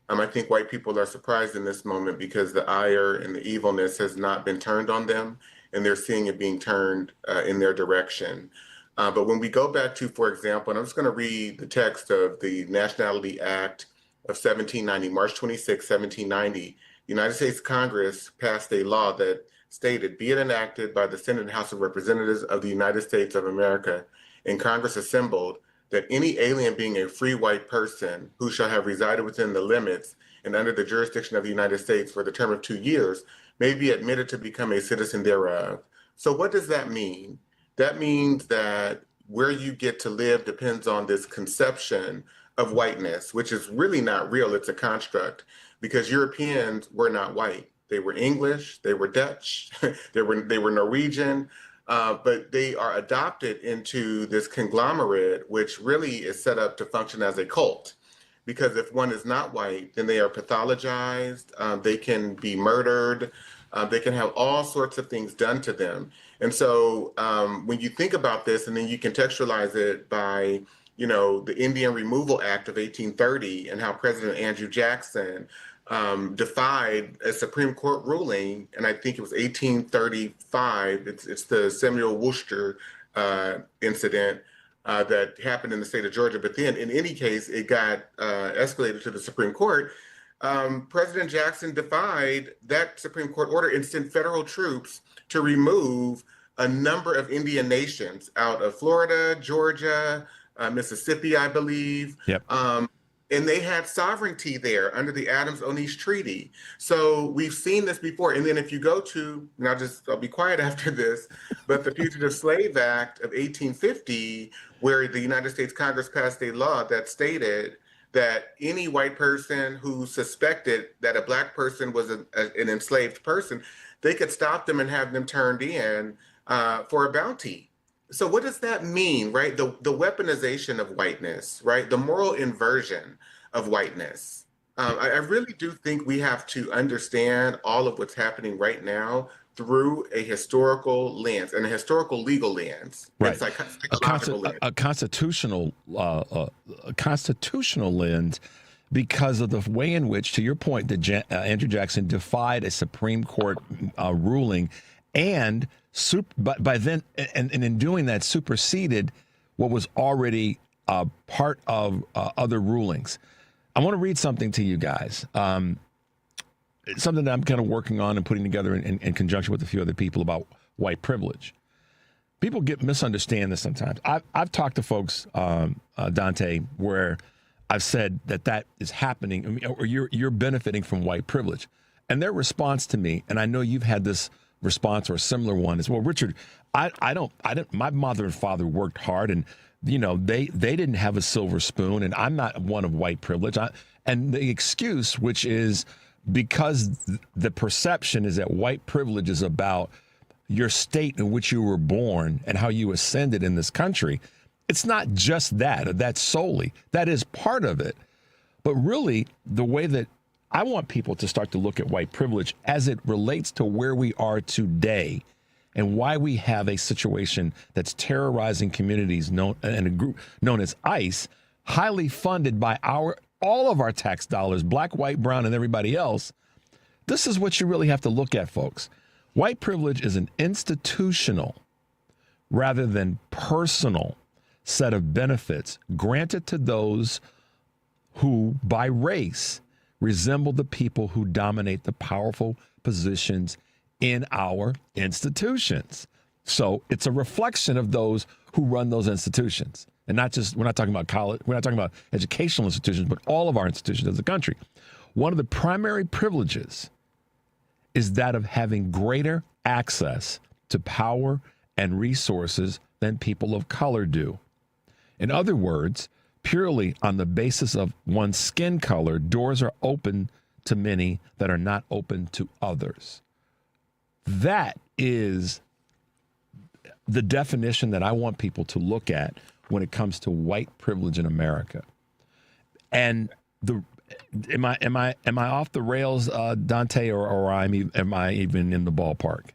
[SPEAKER 8] I think white people are surprised in this moment because the ire and the evilness has not been turned on them, and they're seeing it being turned in their direction. But when we go back to, for example, and I'm just going to read the text of the Nationality Act of 1790, March 26, 1790, the United States Congress passed a law that stated, be it enacted by the Senate and House of Representatives of the United States of America, and Congress assembled, that any alien being a free white person who shall have resided within the limits and under the jurisdiction of the United States for the term of 2 years may be admitted to become a citizen thereof. So what does that mean? That means that where you get to live depends on this conception of whiteness, which is really not real. It's a construct, because Europeans were not white. They were English, they were Dutch, they were Norwegian, but they are adopted into this conglomerate, which really is set up to function as a cult. Because if one is not white, then they are pathologized, they can be murdered, they can have all sorts of things done to them. And so when you think about this, and then you contextualize it by, the Indian Removal Act of 1830 and how President Andrew Jackson defied a Supreme Court ruling, and I think it was 1835. It's the Samuel Worcester incident that happened in the state of Georgia. But then, in any case, it got escalated to the Supreme Court. President Jackson defied that Supreme Court order and sent federal troops to remove a number of Indian nations out of Florida, Georgia, Mississippi, I believe.
[SPEAKER 7] Yep.
[SPEAKER 8] And they had sovereignty there under the Adams-Onis Treaty. So we've seen this before. And then if you go to, and I'll be quiet after this, but the Fugitive Slave Act of 1850, where the United States Congress passed a law that stated that any white person who suspected that a Black person was an enslaved person, they could stop them and have them turned in for a bounty. So what does that mean, right? The weaponization of whiteness, right? The moral inversion of whiteness. I really do think we have to understand all of what's happening right now through a historical lens and a historical legal lens,
[SPEAKER 7] right?
[SPEAKER 8] Psychological lens.
[SPEAKER 7] A constitutional lens, because of the way in which, to your point, that Andrew Jackson defied a Supreme Court ruling, and by then, and in doing that, superseded what was already part of other rulings. I want to read something to you guys. Something that I'm kind of working on and putting together in conjunction with a few other people about white privilege. People misunderstand this sometimes. I've talked to folks, Dante, where I've said that is happening, or you're benefiting from white privilege, and their response to me, and I know you've had this response or a similar one, is, well, Richard, I don't. My mother and father worked hard, and they didn't have a silver spoon, and I'm not one of white privilege. And the excuse, which is because the perception is that white privilege is about your state in which you were born and how you ascended in this country. It's not just that. That's solely. That is part of it. But really, the way that I want people to start to look at white privilege as it relates to where we are today and why we have a situation that's terrorizing communities and a group known as ICE, highly funded by all of our tax dollars, black, white, brown, and everybody else. This is what you really have to look at, folks. White privilege is an institutional rather than personal set of benefits granted to those who, by race, resemble the people who dominate the powerful positions in our institutions. So it's a reflection of those who run those institutions. And we're not talking about college, we're not talking about educational institutions, but all of our institutions as a country. One of the primary privileges is that of having greater access to power and resources than people of color do. In other words, purely on the basis of one's skin color, doors are open to many that are not open to others. That is the definition that I want people to look at when it comes to white privilege in America. And am I off the rails, Dante, or am I even in the ballpark?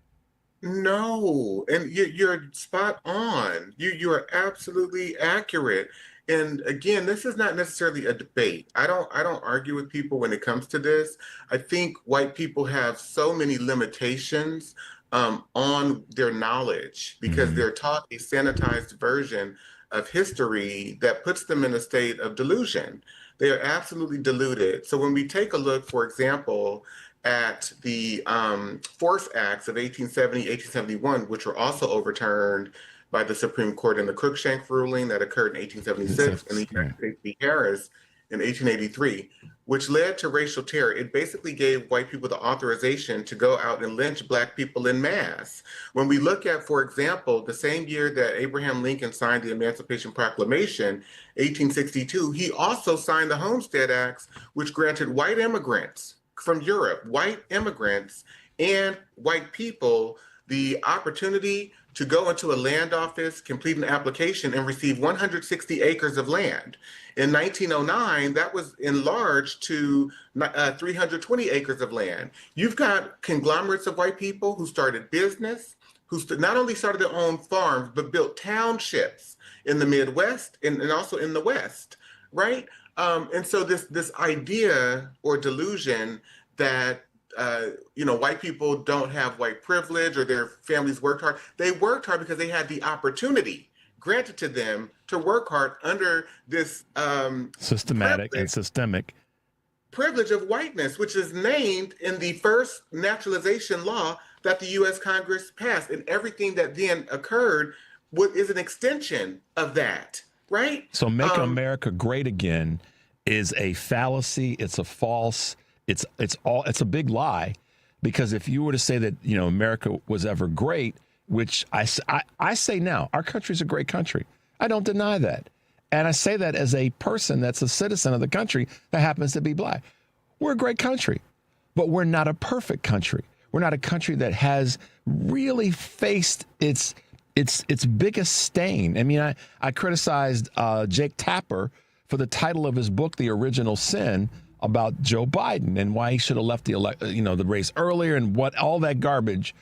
[SPEAKER 8] No, and you're spot on. You are absolutely accurate. And again, this is not necessarily a debate. I don't argue with people when it comes to this. I think white people have so many limitations on their knowledge because they're taught a sanitized version of history that puts them in a state of delusion. They are absolutely deluded. So when we take a look, for example, at the Force Acts of 1870, 1871, which were also overturned by the Supreme Court in the Cruikshank ruling that occurred in 1876 and the United States v. Harris in 1883, which led to racial terror. It basically gave white people the authorization to go out and lynch Black people in mass. When we look at, for example, the same year that Abraham Lincoln signed the Emancipation Proclamation, 1862, he also signed the Homestead Acts, which granted white immigrants from Europe, white immigrants and white people, the opportunity to go into a land office, complete an application, and receive 160 acres of land. In 1909, that was enlarged to 320 acres of land. You've got conglomerates of white people who started business, who not only started their own farms, but built townships in the Midwest and also in the West, right? And so this idea or delusion that white people don't have white privilege or their families worked hard. They worked hard because they had the opportunity granted to them to work hard under this
[SPEAKER 7] systematic and systemic
[SPEAKER 8] privilege of whiteness, which is named in the first naturalization law that the U.S. Congress passed. And everything that then occurred is an extension of that, right?
[SPEAKER 7] So make America great again is a fallacy. It's a false. It's a big lie, because if you were to say that America was ever great, which I say now, our country's a great country. I don't deny that, and I say that as a person that's a citizen of the country that happens to be Black. We're a great country, but we're not a perfect country. We're not a country that has really faced its biggest stain. I mean, I criticized Jake Tapper for the title of his book, The Original Sin, about Joe Biden and why he should have left the race earlier and what all that garbage,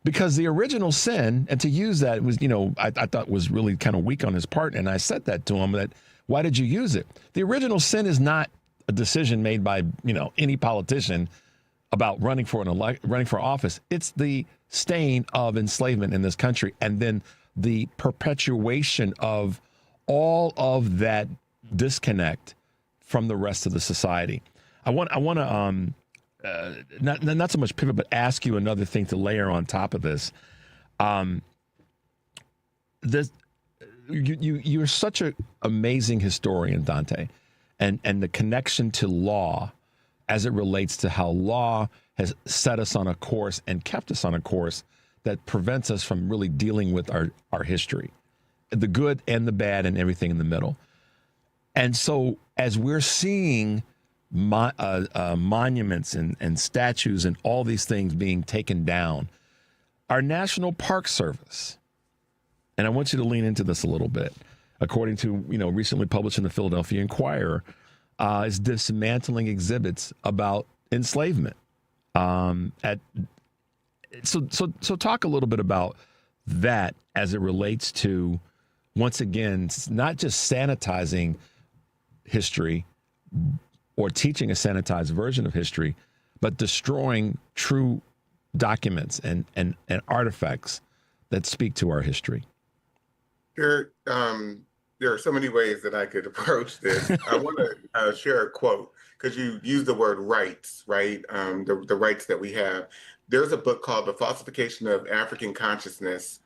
[SPEAKER 7] because the original sin, and to use that was, I thought was really kind of weak on his part. And I said that to him, that why did you use it? The original sin is not a decision made by, any politician about running for office. It's the stain of enslavement in this country. And then the perpetuation of all of that disconnect from the rest of the society. I want to not so much pivot, but ask you another thing to layer on top of this. You're such an amazing historian, Dante, and the connection to law as it relates to how law has set us on a course and kept us on a course that prevents us from really dealing with our history, the good and the bad and everything in the middle. And so as we're seeing monuments and statues and all these things being taken down, our National Park Service, and I want you to lean into this a little bit, according to, recently published in the Philadelphia Inquirer, is dismantling exhibits about enslavement. So talk a little bit about that as it relates to, once again, not just sanitizing history or teaching a sanitized version of history, but destroying true documents and artifacts that speak to our history.
[SPEAKER 8] There are so many ways that I could approach this. I want to share a quote, because you use the word rights, right? The rights that we have. There's a book called The Falsification of African Consciousness,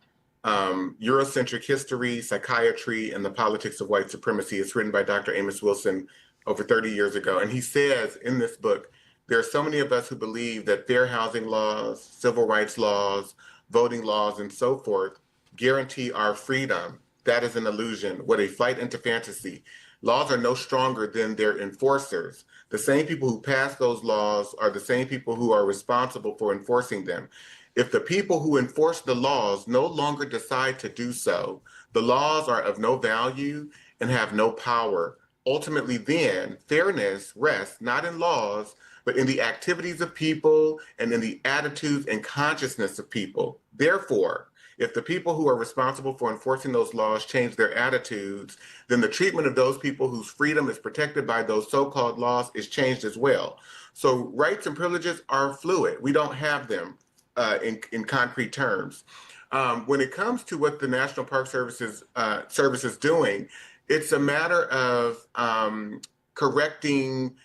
[SPEAKER 8] Eurocentric History, Psychiatry, and the Politics of White Supremacy. It's written by Dr. Amos Wilson over 30 years ago. And he says in this book, there are so many of us who believe that fair housing laws, civil rights laws, voting laws, and so forth guarantee our freedom. That is an illusion. What a flight into fantasy. Laws are no stronger than their enforcers. The same people who pass those laws are the same people who are responsible for enforcing them. If the people who enforce the laws no longer decide to do so, the laws are of no value and have no power. ultimately then fairness rests not in laws, but in the activities of people and in the attitudes and consciousness of people. Therefore, if the people who are responsible for enforcing those laws change their attitudes, then the treatment of those people whose freedom is protected by those so-called laws is changed as well. So rights and privileges are fluid. We don't have them in concrete terms. When it comes to what the National Park Service is doing, it's a matter of correcting,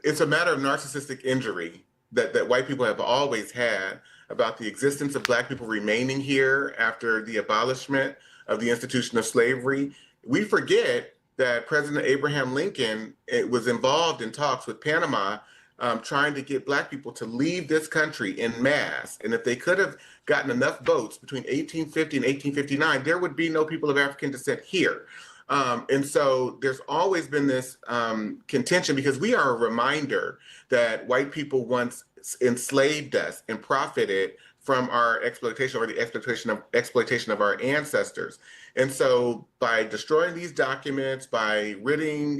[SPEAKER 8] it's a matter of narcissistic injury that white people have always had about the existence of Black people remaining here after the abolishment of the institution of slavery. We forget that President Abraham Lincoln was involved in talks with Panama trying to get Black people to leave this country en masse. And if they could have gotten enough votes between 1850 and 1859, there would be no people of African descent here. And so there's always been this contention, because we are a reminder that white people once enslaved us and profited from our exploitation, or the exploitation of our ancestors. And so by destroying these documents, by ridding,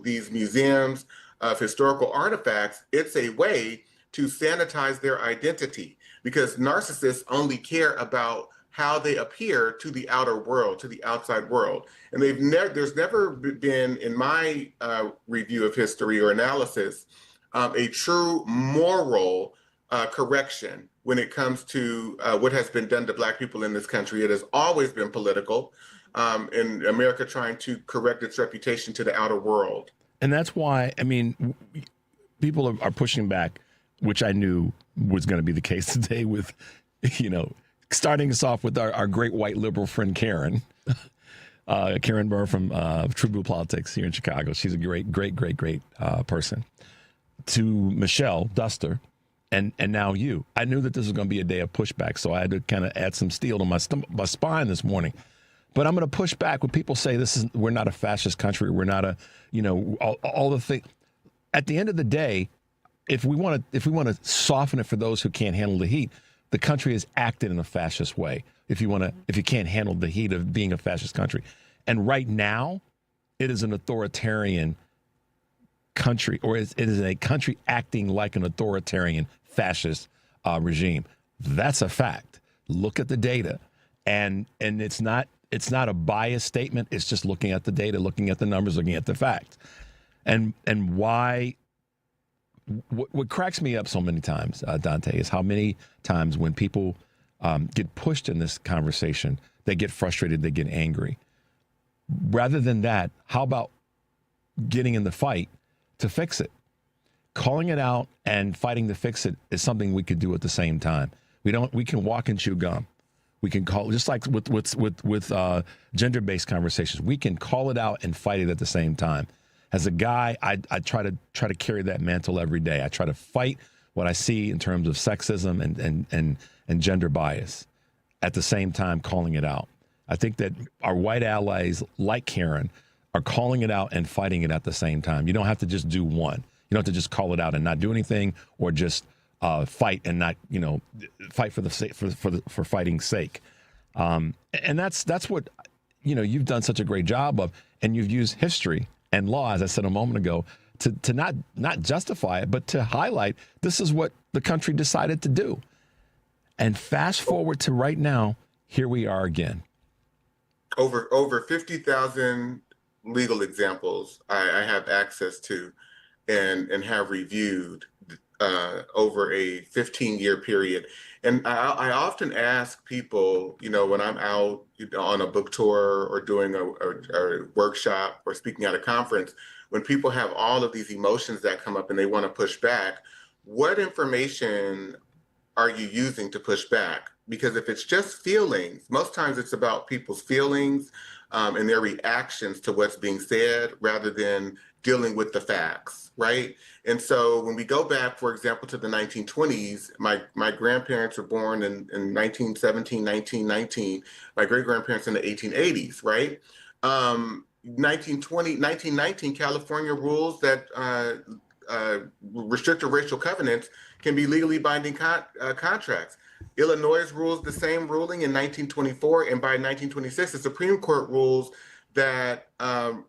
[SPEAKER 8] these museums of historical artifacts, it's a way to sanitize their identity, because narcissists only care about how they appear to the outer world, to the outside world. And there's never been, in my review of history or analysis, a true moral correction when it comes to what has been done to Black people in this country. It has always been political, and America trying to correct its reputation to the outer world.
[SPEAKER 7] And that's why, people are pushing back, which I knew was going to be the case today with, starting us off with our great white liberal friend, Karen. Karen Byrne from TruBlu Politics here in Chicago. She's a great person. To Michelle Duster, and now you. I knew that this was going to be a day of pushback, so I had to kind of add some steel to my spine this morning. But I'm going to push back when people say we're not a fascist country. We're not all the things. At the end of the day, if we want to soften it for those who can't handle the heat, the country has acted in a fascist way. If you can't handle the heat of being a fascist country, and right now, it is an authoritarian country, or it is a country acting like an authoritarian fascist regime. That's a fact. Look at the data, and it's not a biased statement. It's just looking at the data, looking at the numbers, looking at the facts, and why. What cracks me up so many times, Dante, is how many times when people get pushed in this conversation, they get frustrated, they get angry. Rather than that, how about getting in the fight to fix it? Calling it out and fighting to fix it is something we could do at the same time. We can walk and chew gum. We can call, just like with gender-based conversations, we can call it out and fight it at the same time. As a guy, I try to carry that mantle every day. I try to fight what I see in terms of sexism and gender bias, at the same time calling it out. I think that our white allies, like Karen, are calling it out and fighting it at the same time. You don't have to just do one. You don't have to just call it out and not do anything, or just fight and not, fight for for fighting's sake. And that's what you've done such a great job of, and you've used history and law, as I said a moment ago, to not justify it, but to highlight this is what the country decided to do. And fast forward to right now, here we are again.
[SPEAKER 8] Over 50,000 legal examples I have access to and have reviewed over a 15-year period. And I often ask people, when I'm out on a book tour or doing a workshop or speaking at a conference, when people have all of these emotions that come up and they want to push back, what information are you using to push back? Because if it's just feelings, most times it's about people's feelings and their reactions to what's being said, rather than dealing with the facts, right? And so when we go back, for example, to the 1920s, my grandparents were born in 1917, 1919, my great-grandparents in the 1880s, right? 1919, California rules that restrictive racial covenants can be legally binding contracts. Illinois rules the same ruling in 1924, and by 1926, the Supreme Court rules that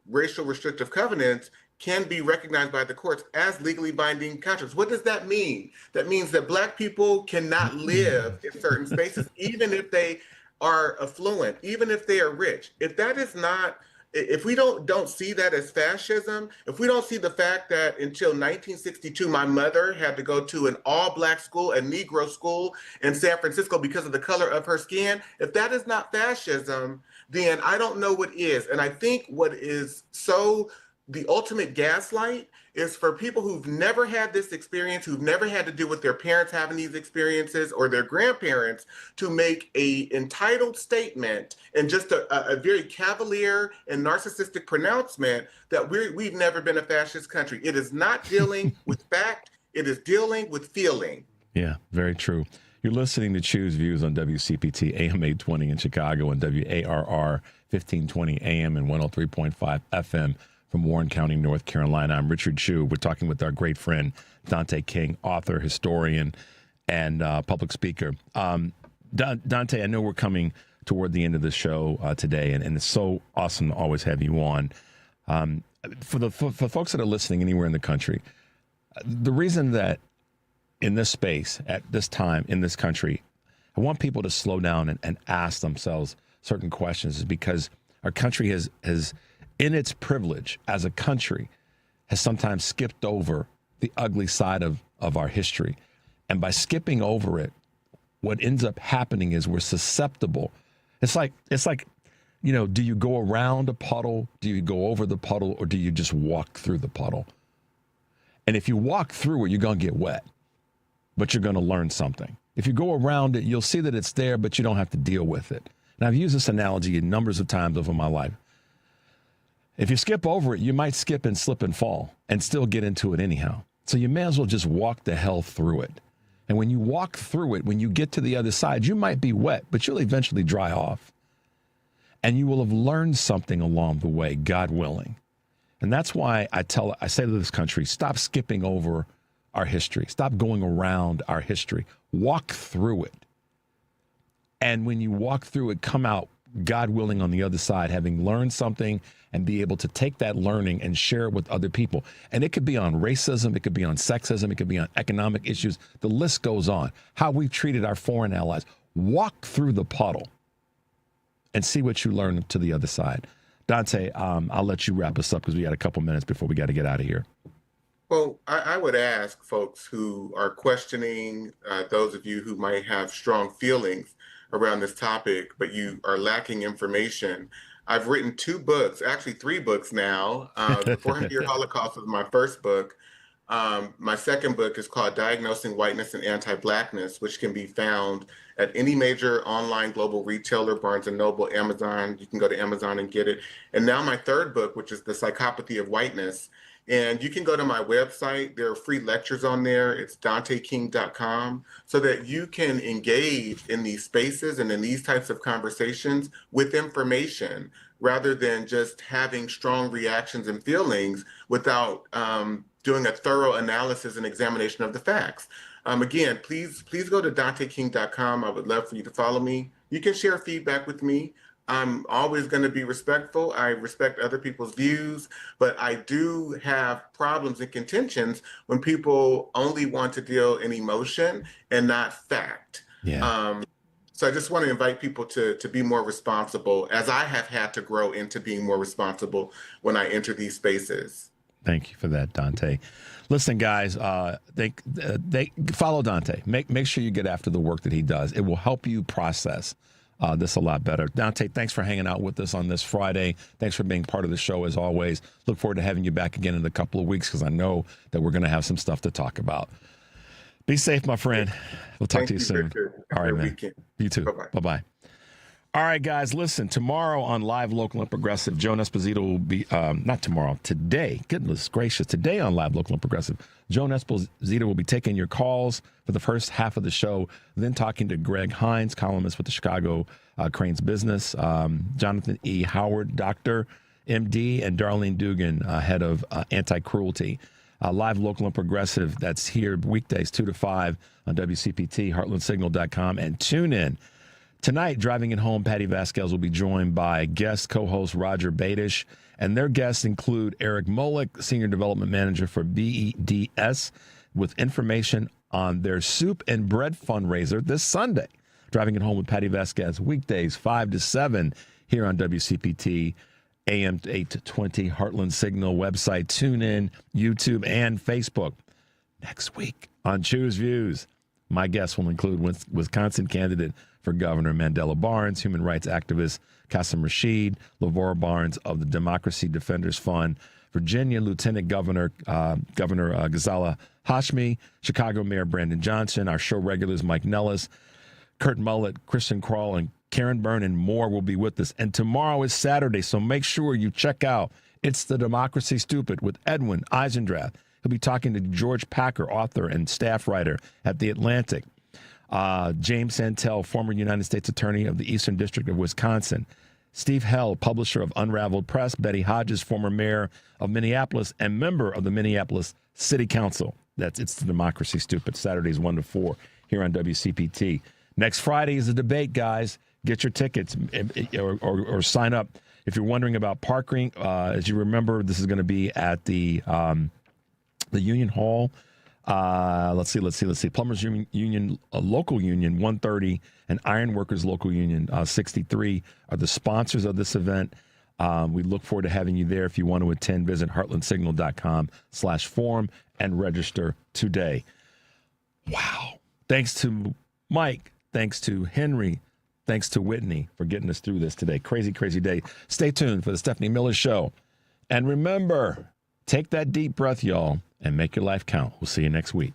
[SPEAKER 8] racial restrictive covenants can be recognized by the courts as legally binding contracts. What does that mean? That means that Black people cannot live in certain spaces, even if they are affluent, even if they are rich. If that is not, if we don't see that as fascism, if we don't see the fact that until 1962, my mother had to go to an all-Black school, a Negro school in San Francisco because of the color of her skin, if that is not fascism, then I don't know what is. And I think what is so the ultimate gaslight is for people who've never had this experience, who've never had to deal with their parents having these experiences or their grandparents, to make a entitled statement and just a very cavalier and narcissistic pronouncement that we've never been a fascist country. It is not dealing with fact, it is dealing with feeling.
[SPEAKER 7] Yeah, very true. You're listening to Choose Views on WCPT AM 820 in Chicago and WARR 1520 AM and 103.5 FM from Warren County, North Carolina. I'm Richard Chu. We're talking with our great friend, Dante King, author, historian, and public speaker. Dante, I know we're coming toward the end of the show today, and it's so awesome to always have you on. For folks that are listening anywhere in the country, the reason that in this space, at this time, in this country, I want people to slow down and ask themselves certain questions is because our country has in its privilege as a country, has sometimes skipped over the ugly side of our history. And by skipping over it, what ends up happening is we're susceptible. It's like, you know, do you go around a puddle? Do you go over the puddle? Or do you just walk through the puddle? And if you walk through it, you're going to get wet, but you're going to learn something. If you go around it, you'll see that it's there, but you don't have to deal with it. And I've used this analogy numbers of times over my life. If you skip over it, you might skip and slip and fall and still get into it anyhow. So you may as well just walk the hell through it. And when you walk through it, when you get to the other side, you might be wet, but you'll eventually dry off. And you will have learned something along the way, God willing. And that's why I say to this country, stop skipping over our history. Stop going around our history. Walk through it. And when you walk through it, come out, God willing, on the other side, having learned something and be able to take that learning and share it with other people. And it could be on racism, it could be on sexism, it could be on economic issues. The list goes on. How we've treated our foreign allies. Walk through the puddle and see what you learn to the other side. Dante, I'll let you wrap us up because we got a couple minutes before we got to get out of here.
[SPEAKER 8] Well, I would ask folks who are questioning, those of you who might have strong feelings around this topic, but you are lacking information. I've written 2 books, actually 3 books now. The 400-Year Holocaust was my first book. My second book is called Diagnosing Whiteness and Anti-Blackness, which can be found at any major online global retailer, Barnes & Noble, Amazon. You can go to Amazon and get it. And now my third book, which is The Psychopathy of Whiteness. And you can go to my website. There are free lectures on there. It's danteking.com, so that you can engage in these spaces and in these types of conversations with information rather than just having strong reactions and feelings without doing a thorough analysis and examination of the facts. Again, please go to danteking.com. I would love for you to follow me. You can share feedback with me. I'm always going to be respectful. I respect other people's views, but I do have problems and contentions when people only want to deal in emotion and not fact.
[SPEAKER 7] Yeah.
[SPEAKER 8] So I just want to invite people to be more responsible, as I have had to grow into being more responsible when I enter these spaces.
[SPEAKER 7] Thank you for that, Dante. Listen, guys, they follow Dante. Make sure you get after the work that he does. It will help you process this a lot better. Dante, thanks for hanging out with us on this Friday. Thanks for being part of the show, as always. Look forward to having you back again in a couple of weeks, because I know that we're going to have some stuff to talk about. Be safe, my friend. We'll talk to you soon. All right, man. Weekend. You too. Bye-bye. All right, guys, listen, tomorrow on Live, Local, and Progressive, Joan Esposito will be, not tomorrow, today, goodness gracious, today on Live, Local, and Progressive, Joan Esposito will be taking your calls for the first half of the show, then talking to Greg Hines, columnist with the Chicago Cranes Business, Jonathan E. Howard, doctor, MD, and Darlene Dugan, head of anti-cruelty. Live, Local, and Progressive, that's here weekdays 2 to 5 on WCPT, heartlandsignal.com, and tune in Tonight, Driving It Home, Patty Vasquez will be joined by guest co-host Roger Badish, and their guests include Eric Molick, Senior Development Manager for BEDS, with information on their soup and bread fundraiser this Sunday. Driving It Home with Patty Vasquez, weekdays 5 to 7 here on WCPT, AM 820, Heartland Signal, website, TuneIn, YouTube, and Facebook. Next week on Choose Views, my guests will include Wisconsin candidate for Governor Mandela Barnes, human rights activist Qasim Rashid, Lavora Barnes of the Democracy Defenders Fund, Virginia Lieutenant Governor Ghazala Hashmi, Chicago Mayor Brandon Johnson, our show regulars Mike Nellis, Kurt Mullett, Kristen Kroll, and Karen Byrne, and more will be with us. And tomorrow is Saturday, so make sure you check out It's the Democracy Stupid with Edwin Eisendrath. He'll be talking to George Packer, author and staff writer at The Atlantic. James Santel, former United States Attorney of the Eastern District of Wisconsin. Steve Held, publisher of Unraveled Press. Betty Hodges, former mayor of Minneapolis and member of the Minneapolis City Council. That's It's the Democracy Stupid, Saturdays 1 to 4 here on WCPT. Next Friday is a debate, guys. Get your tickets or sign up. If you're wondering about parking, as you remember, this is going to be at the Union Hall. Let's see. Plumbers Union, local union 130, and Ironworkers local union 63 are the sponsors of this event. We look forward to having you there. If you want to attend, visit heartlandsignal.com/forum and register today. Wow. Thanks to Mike. Thanks to Henry. Thanks to Whitney for getting us through this today. Crazy, crazy day. Stay tuned for the Stephanie Miller Show. And remember, take that deep breath, y'all, and make your life count. We'll see you next week.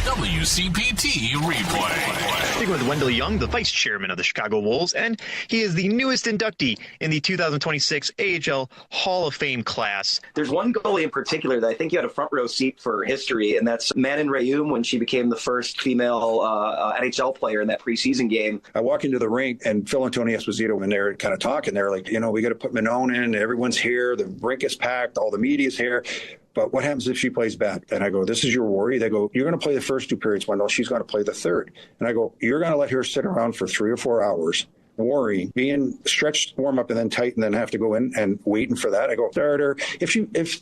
[SPEAKER 5] WCPT replay.
[SPEAKER 9] Speaking with Wendell Young, the vice chairman of the Chicago Wolves, and he is the newest inductee in the 2026 AHL Hall of Fame class.
[SPEAKER 10] There's one goalie in particular that I think you had a front row seat for history, and that's Manon Rheaume when she became the first female NHL player in that preseason game.
[SPEAKER 11] I walk into the rink, and Phil and Tony Esposito, when they're kind of talking, they're like, we got to put Manon in. Everyone's here. The rink is packed. All the media's here. But what happens if she plays bad? And I go, this is your worry? They go, you're going to play the first 2 periods, Wendell. She's going to play the third. And I go, you're going to let her sit around for 3 or 4 hours, worrying, being stretched, warm up, and then tight, and then have to go in and waiting for that. I go, start her. If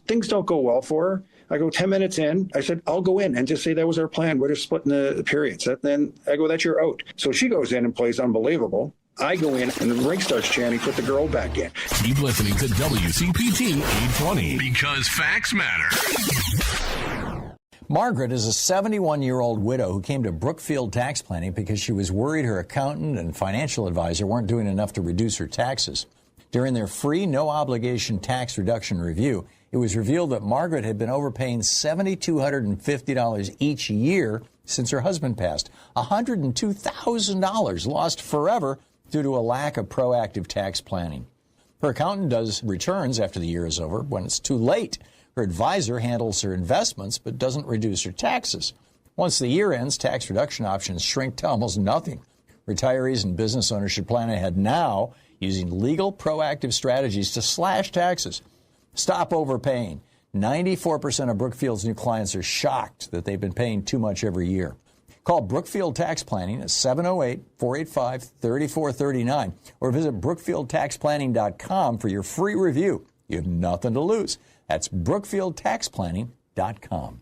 [SPEAKER 11] things don't go well for her, I go 10 minutes in. I said, I'll go in and just say that was our plan. We're just splitting the periods. And then I go, that's your out. So she goes in and plays unbelievable. I go in, and the rink starts chanting, put the girl back in.
[SPEAKER 5] Keep listening to WCPT 820 because facts matter.
[SPEAKER 6] Margaret is a 71-year-old widow who came to Brookfield Tax Planning because she was worried her accountant and financial advisor weren't doing enough to reduce her taxes. During their free, no-obligation tax reduction review, it was revealed that Margaret had been overpaying $7,250 each year since her husband passed. $102,000 lost forever due to a lack of proactive tax planning. Her accountant does returns after the year is over when it's too late. Her advisor handles her investments but doesn't reduce her taxes. Once the year ends, tax reduction options shrink to almost nothing. Retirees and business owners should plan ahead now using legal proactive strategies to slash taxes. Stop overpaying. 94% of Brookfield's new clients are shocked that they've been paying too much every year. Call Brookfield Tax Planning at 708-485-3439 or visit BrookfieldTaxPlanning.com for your free review. You have nothing to lose. That's BrookfieldTaxPlanning.com.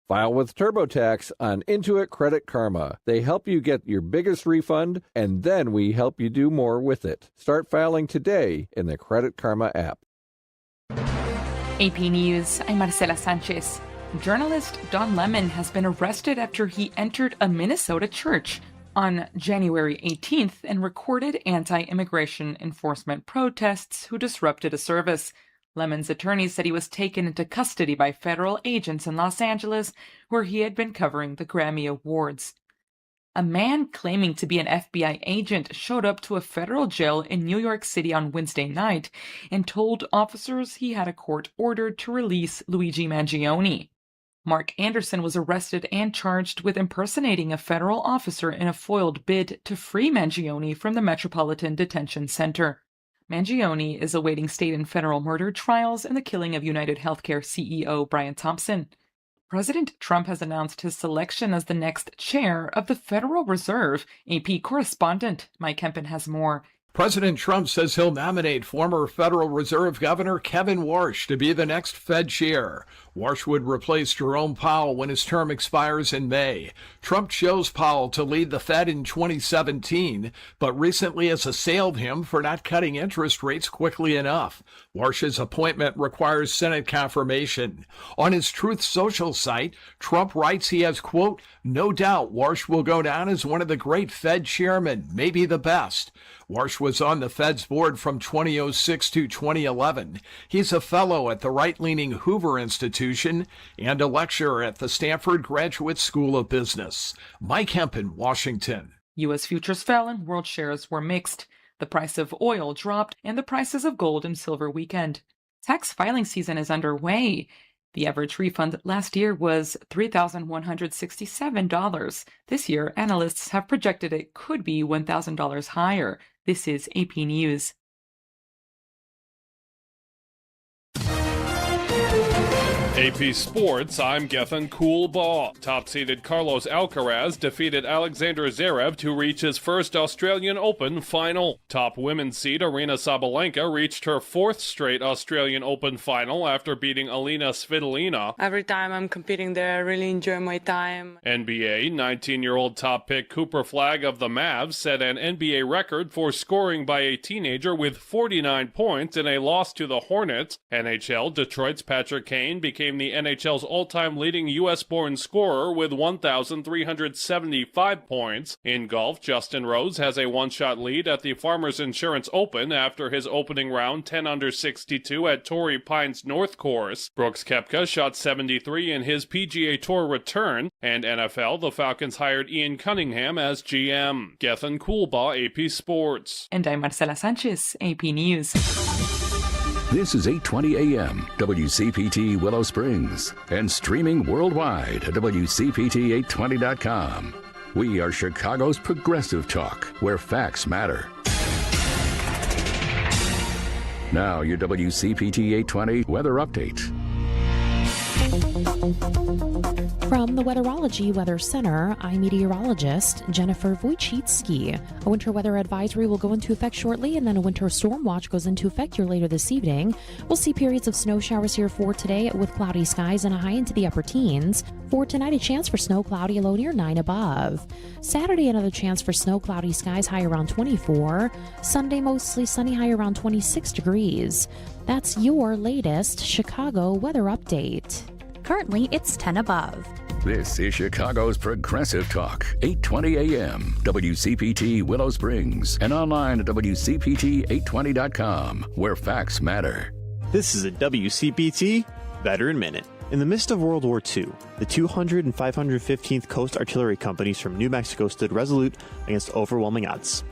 [SPEAKER 17] File with TurboTax on Intuit Credit Karma. They help you get your biggest refund, and then we help you do more with it. Start filing today in the Credit Karma app.
[SPEAKER 18] AP News, I'm Marcela Sanchez. Journalist Don Lemon has been arrested after he entered a Minnesota church on January 18th and recorded anti-immigration enforcement protests who disrupted a service. Lemon's attorney said he was taken into custody by federal agents in Los Angeles, where he had been covering the Grammy Awards. A man claiming to be an FBI agent showed up to a federal jail in New York City on Wednesday night and told officers he had a court order to release Luigi Mangione. Mark Anderson was arrested and charged with impersonating a federal officer in a foiled bid to free Mangione from the Metropolitan Detention Center. Mangione is awaiting state and federal murder trials in the killing of United Healthcare CEO Brian Thompson. President Trump has announced his selection as the next chair of the Federal Reserve. AP correspondent Mike Hempen has more.
[SPEAKER 12] President Trump says he'll nominate former Federal Reserve Governor Kevin Warsh to be the next Fed chair. Warsh would replace Jerome Powell when his term expires in May. Trump chose Powell to lead the Fed in 2017, but recently has assailed him for not cutting interest rates quickly enough. Warsh's appointment requires Senate confirmation. On his Truth Social site, Trump writes he has, quote, "No doubt Warsh will go down as one of the great Fed chairmen, maybe the best." Warsh was on the Fed's board from 2006 to 2011. He's a fellow at the right-leaning Hoover Institution and a lecturer at the Stanford Graduate School of Business. Mike Hempen, Washington.
[SPEAKER 18] U.S. futures fell and world shares were mixed. The price of oil dropped and the prices of gold and silver weakened. Tax filing season is underway. The average refund last year was $3,167. This year, analysts have projected it could be $1,000 higher. This is AP News.
[SPEAKER 20] AP Sports, I'm Gethin Coolbaugh. Top-seeded Carlos Alcaraz defeated Alexander Zverev to reach his first Australian Open final. Top women's seed Aryna Sabalenka reached her fourth straight Australian Open final after beating Alina Svitolina.
[SPEAKER 13] Every time I'm competing there, I really enjoy my time.
[SPEAKER 20] NBA, 19-year-old top pick Cooper Flagg of the Mavs set an NBA record for scoring by a teenager with 49 points in a loss to the Hornets. NHL, Detroit's Patrick Kane became the NHL's all-time leading U.S.-born scorer with 1,375 points. In golf, Justin Rose has a one-shot lead at the Farmers Insurance Open after his opening round 10 under 62 at Torrey Pines North Course. Brooks Koepka shot 73 in his PGA Tour return, and NFL, the Falcons hired Ian Cunningham as GM. Gethin Coolbaugh, AP Sports.
[SPEAKER 18] And I'm Marcela Sanchez, AP News.
[SPEAKER 1] This is 820 AM, WCPT Willow Springs, and streaming worldwide at WCPT820.com. We are Chicago's progressive talk, where facts matter. Now, your WCPT 820 weather update.
[SPEAKER 2] From the Weatherology Weather Center, I'm meteorologist Jennifer Wojcicki. A winter weather advisory will go into effect shortly, and then a winter storm watch goes into effect here later this evening. We'll see periods of snow showers here for today with cloudy skies and a high into the upper teens. For tonight, a chance for snow, cloudy, a low near 9 above. Saturday, another chance for snow, cloudy skies, high around 24. Sunday, mostly sunny, high around 26 degrees. That's your latest Chicago weather update.
[SPEAKER 3] Currently, it's 10 above.
[SPEAKER 1] This is Chicago's Progressive Talk, 820 AM, WCPT Willow Springs, and online at WCPT820.com, where facts matter.
[SPEAKER 14] This is a WCPT Veteran Minute. In the midst of World War II, the 200 and 515th Coast Artillery Companies from New Mexico stood resolute against overwhelming odds.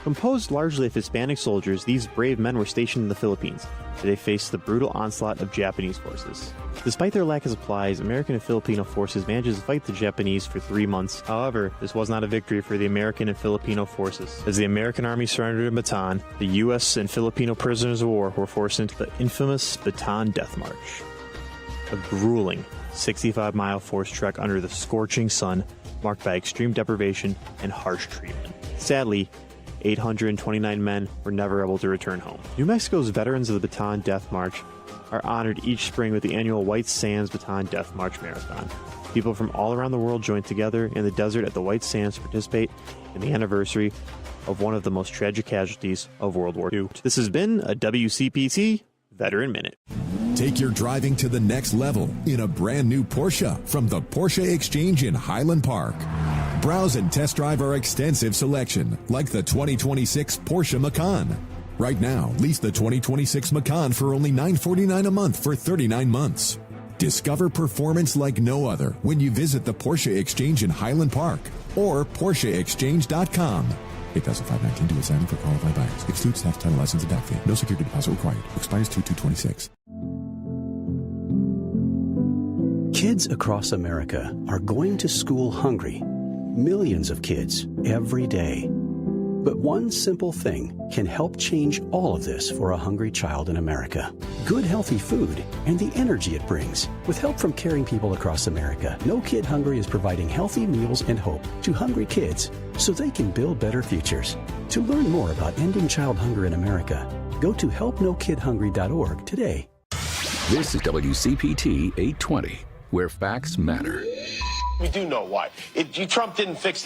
[SPEAKER 14] Composed largely of Hispanic soldiers, these brave men were stationed in the Philippines, where they faced the brutal onslaught of Japanese forces. Despite their lack of supplies, American and Filipino forces managed to fight the Japanese for 3 months. However, this was not a victory for the American and Filipino forces. As the American Army surrendered in Bataan, the U.S. and Filipino prisoners of war were forced into the infamous Bataan Death March. A grueling 65-mile forced trek under the scorching sun, marked by extreme deprivation and harsh treatment. Sadly, 829 men were never able to return home. New Mexico's veterans of the Bataan Death March are honored each spring with the annual White Sands Bataan Death March Marathon. People from all around the world join together in the desert at the White Sands to participate in the anniversary of one of the most tragic casualties of World War II. This has been a WCPT Veteran Minute.
[SPEAKER 24] Take your driving to the next level in a brand new Porsche from the Porsche Exchange in Highland Park. Browse and test drive our extensive selection, like the 2026 Porsche Macan. Right now, lease the 2026 Macan for only $949 a month for 39 months. Discover performance like no other when you visit the Porsche Exchange in Highland Park or PorscheExchange.com. 8,519 due assignment for qualified buyers. Excludes tax, title, license, and dock fee. No security deposit required. Expires 2/2/26.
[SPEAKER 15] Kids across America are going to school hungry. Millions of kids every day. But one simple thing can help change all of this for a hungry child in America. Good, healthy food and the energy it brings. With help from caring people across America, No Kid Hungry is providing healthy meals and hope to hungry kids so they can build better futures. To learn more about ending child hunger in America, go to helpnokidhungry.org today.
[SPEAKER 1] This is WCPT 820, where facts matter.
[SPEAKER 16] We do know why. Trump didn't fix